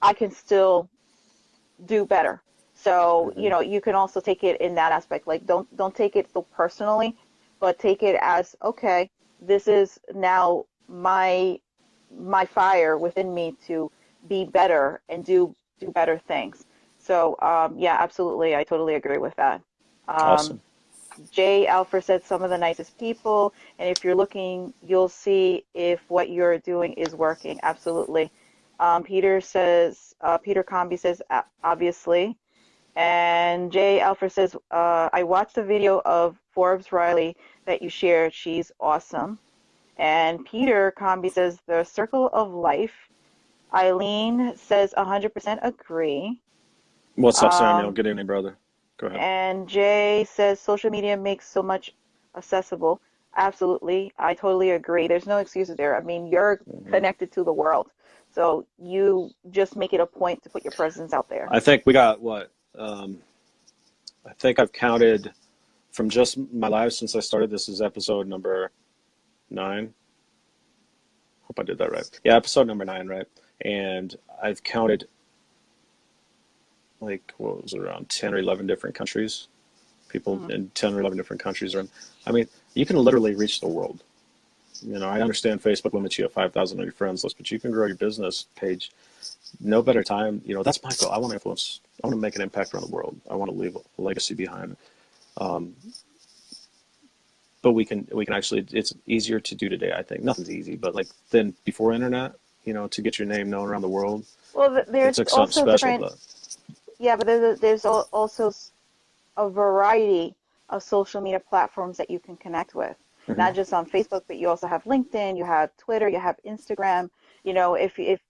I can still do better. So, Hmm. you can also take it in that aspect. Like don't take it so personally, but take it as okay, this is now my fire within me to be better and do better things. So yeah, absolutely, I totally agree with that. Um, Awesome. Jay Alfred said some of the nicest people, and if you're looking, you'll see if what you're doing is working. Absolutely. Peter Combi says, obviously. And Jay Alfred says, I watched the video of Forbes Riley that you shared. She's awesome. And Peter Combi says, the circle of life. Eileen says, 100% agree. What's up, Samuel? Um, Good evening, brother. Go ahead. and Jay says, social media makes so much accessible. Absolutely. I totally agree. There's no excuses there. I mean, you're Hmm. connected to the world. So you just make it a point to put your presence out there. I think we got what? I think I've counted from just my live since I started. This is episode number 9. Hope I did that right. Yeah, episode number 9, right? And I've counted like what was it, around 10 or 11 different countries. People Hmm. in 10 or 11 different countries are. I mean, you can literally reach the world. I understand Facebook limits you at 5,000 on your friends list, but you can grow your business page. No better time. That's my goal. I want to influence. I want to make an impact around the world. I want to leave a legacy behind. Um, but we can actually. It's easier to do today. I think nothing's easy, but like than before internet. To get your name known around the world, Well, it there's took something also special. different, But yeah, but there's also a variety of social media platforms that you can connect with, mhm. not just on Facebook, but you also have LinkedIn, you have Twitter, you have Instagram. If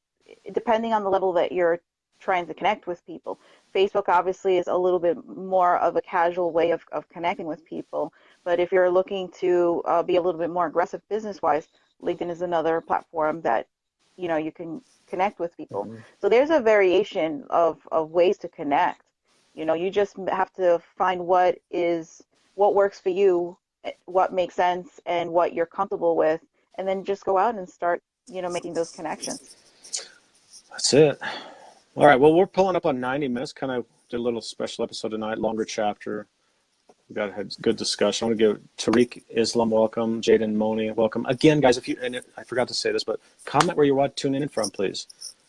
depending on the level that you're trying to connect with people, Facebook obviously is a little bit more of a casual way of connecting with people. But if you're looking to be a little bit more aggressive business-wise, LinkedIn is another platform that you can connect with people. Mhm. So there's a variation of ways to connect. You just have to find what works for you, what makes sense, and what you're comfortable with, and then just go out and start, making those connections. That's it. All right. Well, we're pulling up on 90 minutes. Kind of did a little special episode tonight, longer chapter. We got a good discussion. I want to give Tariq Islam welcome, Jaden Moni welcome. Again, guys, and I forgot to say this, but comment where you're tuning in from, please.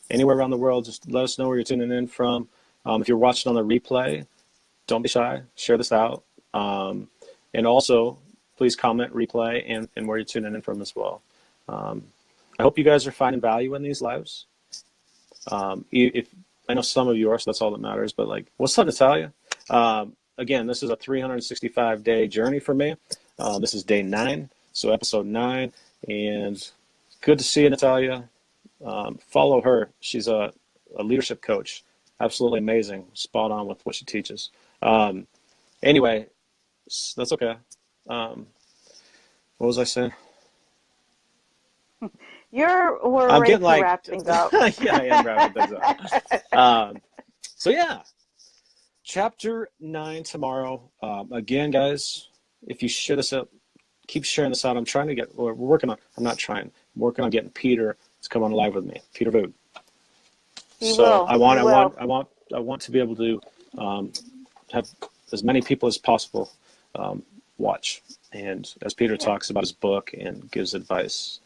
Anywhere around the world, just let us know where you're tuning in from. If you're watching on the replay, don't be shy. Share this out. And also, please comment, replay, and where you're tuning in from as well. I hope you guys are finding value in these lives. If I know some of you are, so that's all that matters. But like, what's up, Natalia? Again, this is a 365-day journey for me. This is day 9, so episode 9, and good to see you, Natalia. Follow her. She's a leadership coach. Absolutely amazing. Spot on with what she teaches. Anyway, that's okay. What was I saying? We're I'm ready getting to like, wrap things up. yeah, I am wrapping things up. So yeah, chapter 9 tomorrow. Again, guys, if you share this up, keep sharing this out. I'm trying to get, we're working on, I'm not trying, I'm working on getting Peter to come on live with me, Peter Voogd. He So will. He will. I want to be able to have as many people as possible watch. And as Peter talks about his book and gives advice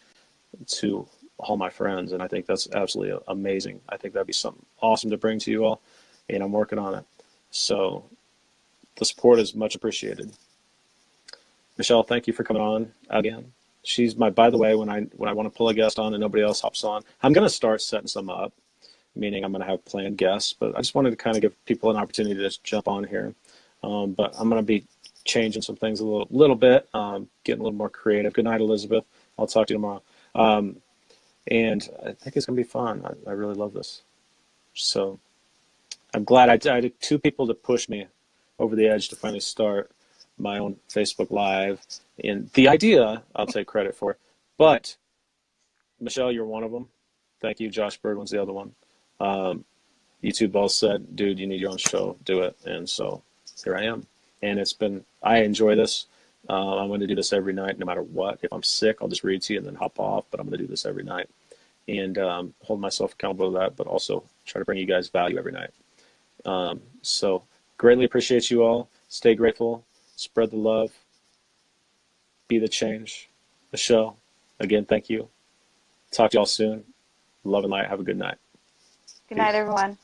to all my friends, and I think that's absolutely amazing. I think that'd be something awesome to bring to you all, and I'm working on it. So the support is much appreciated. Michelle, thank you for coming on again. She's my, by the way, when I want to pull a guest on and nobody else hops on, I'm going to start setting some up, meaning I'm going to have planned guests, but I just wanted to kind of give people an opportunity to just jump on here. But I'm going to be changing some things a little bit, getting a little more creative. Good night, Elizabeth. I'll talk to you tomorrow. And I think it's going to be fun. I really love this. So I'm glad I had 2 people to push me over the edge to finally start my own Facebook Live. And the idea, I'll take credit for. But, Michelle, you're one of them. Thank you. Josh Birdwin's the other one. You 2 both said, dude, you need your own show. Do it. And so here I am. And I enjoy this. I'm going to do this every night, no matter what. If I'm sick, I'll just read to you and then hop off. But I'm going to do this every night and hold myself accountable to that, but also try to bring you guys value every night. So greatly appreciate you all. Stay grateful. Spread the love. Be the change. Michelle, again, thank you. Talk to y'all soon. Love and light. Have a good night. Good night, Peace. everyone.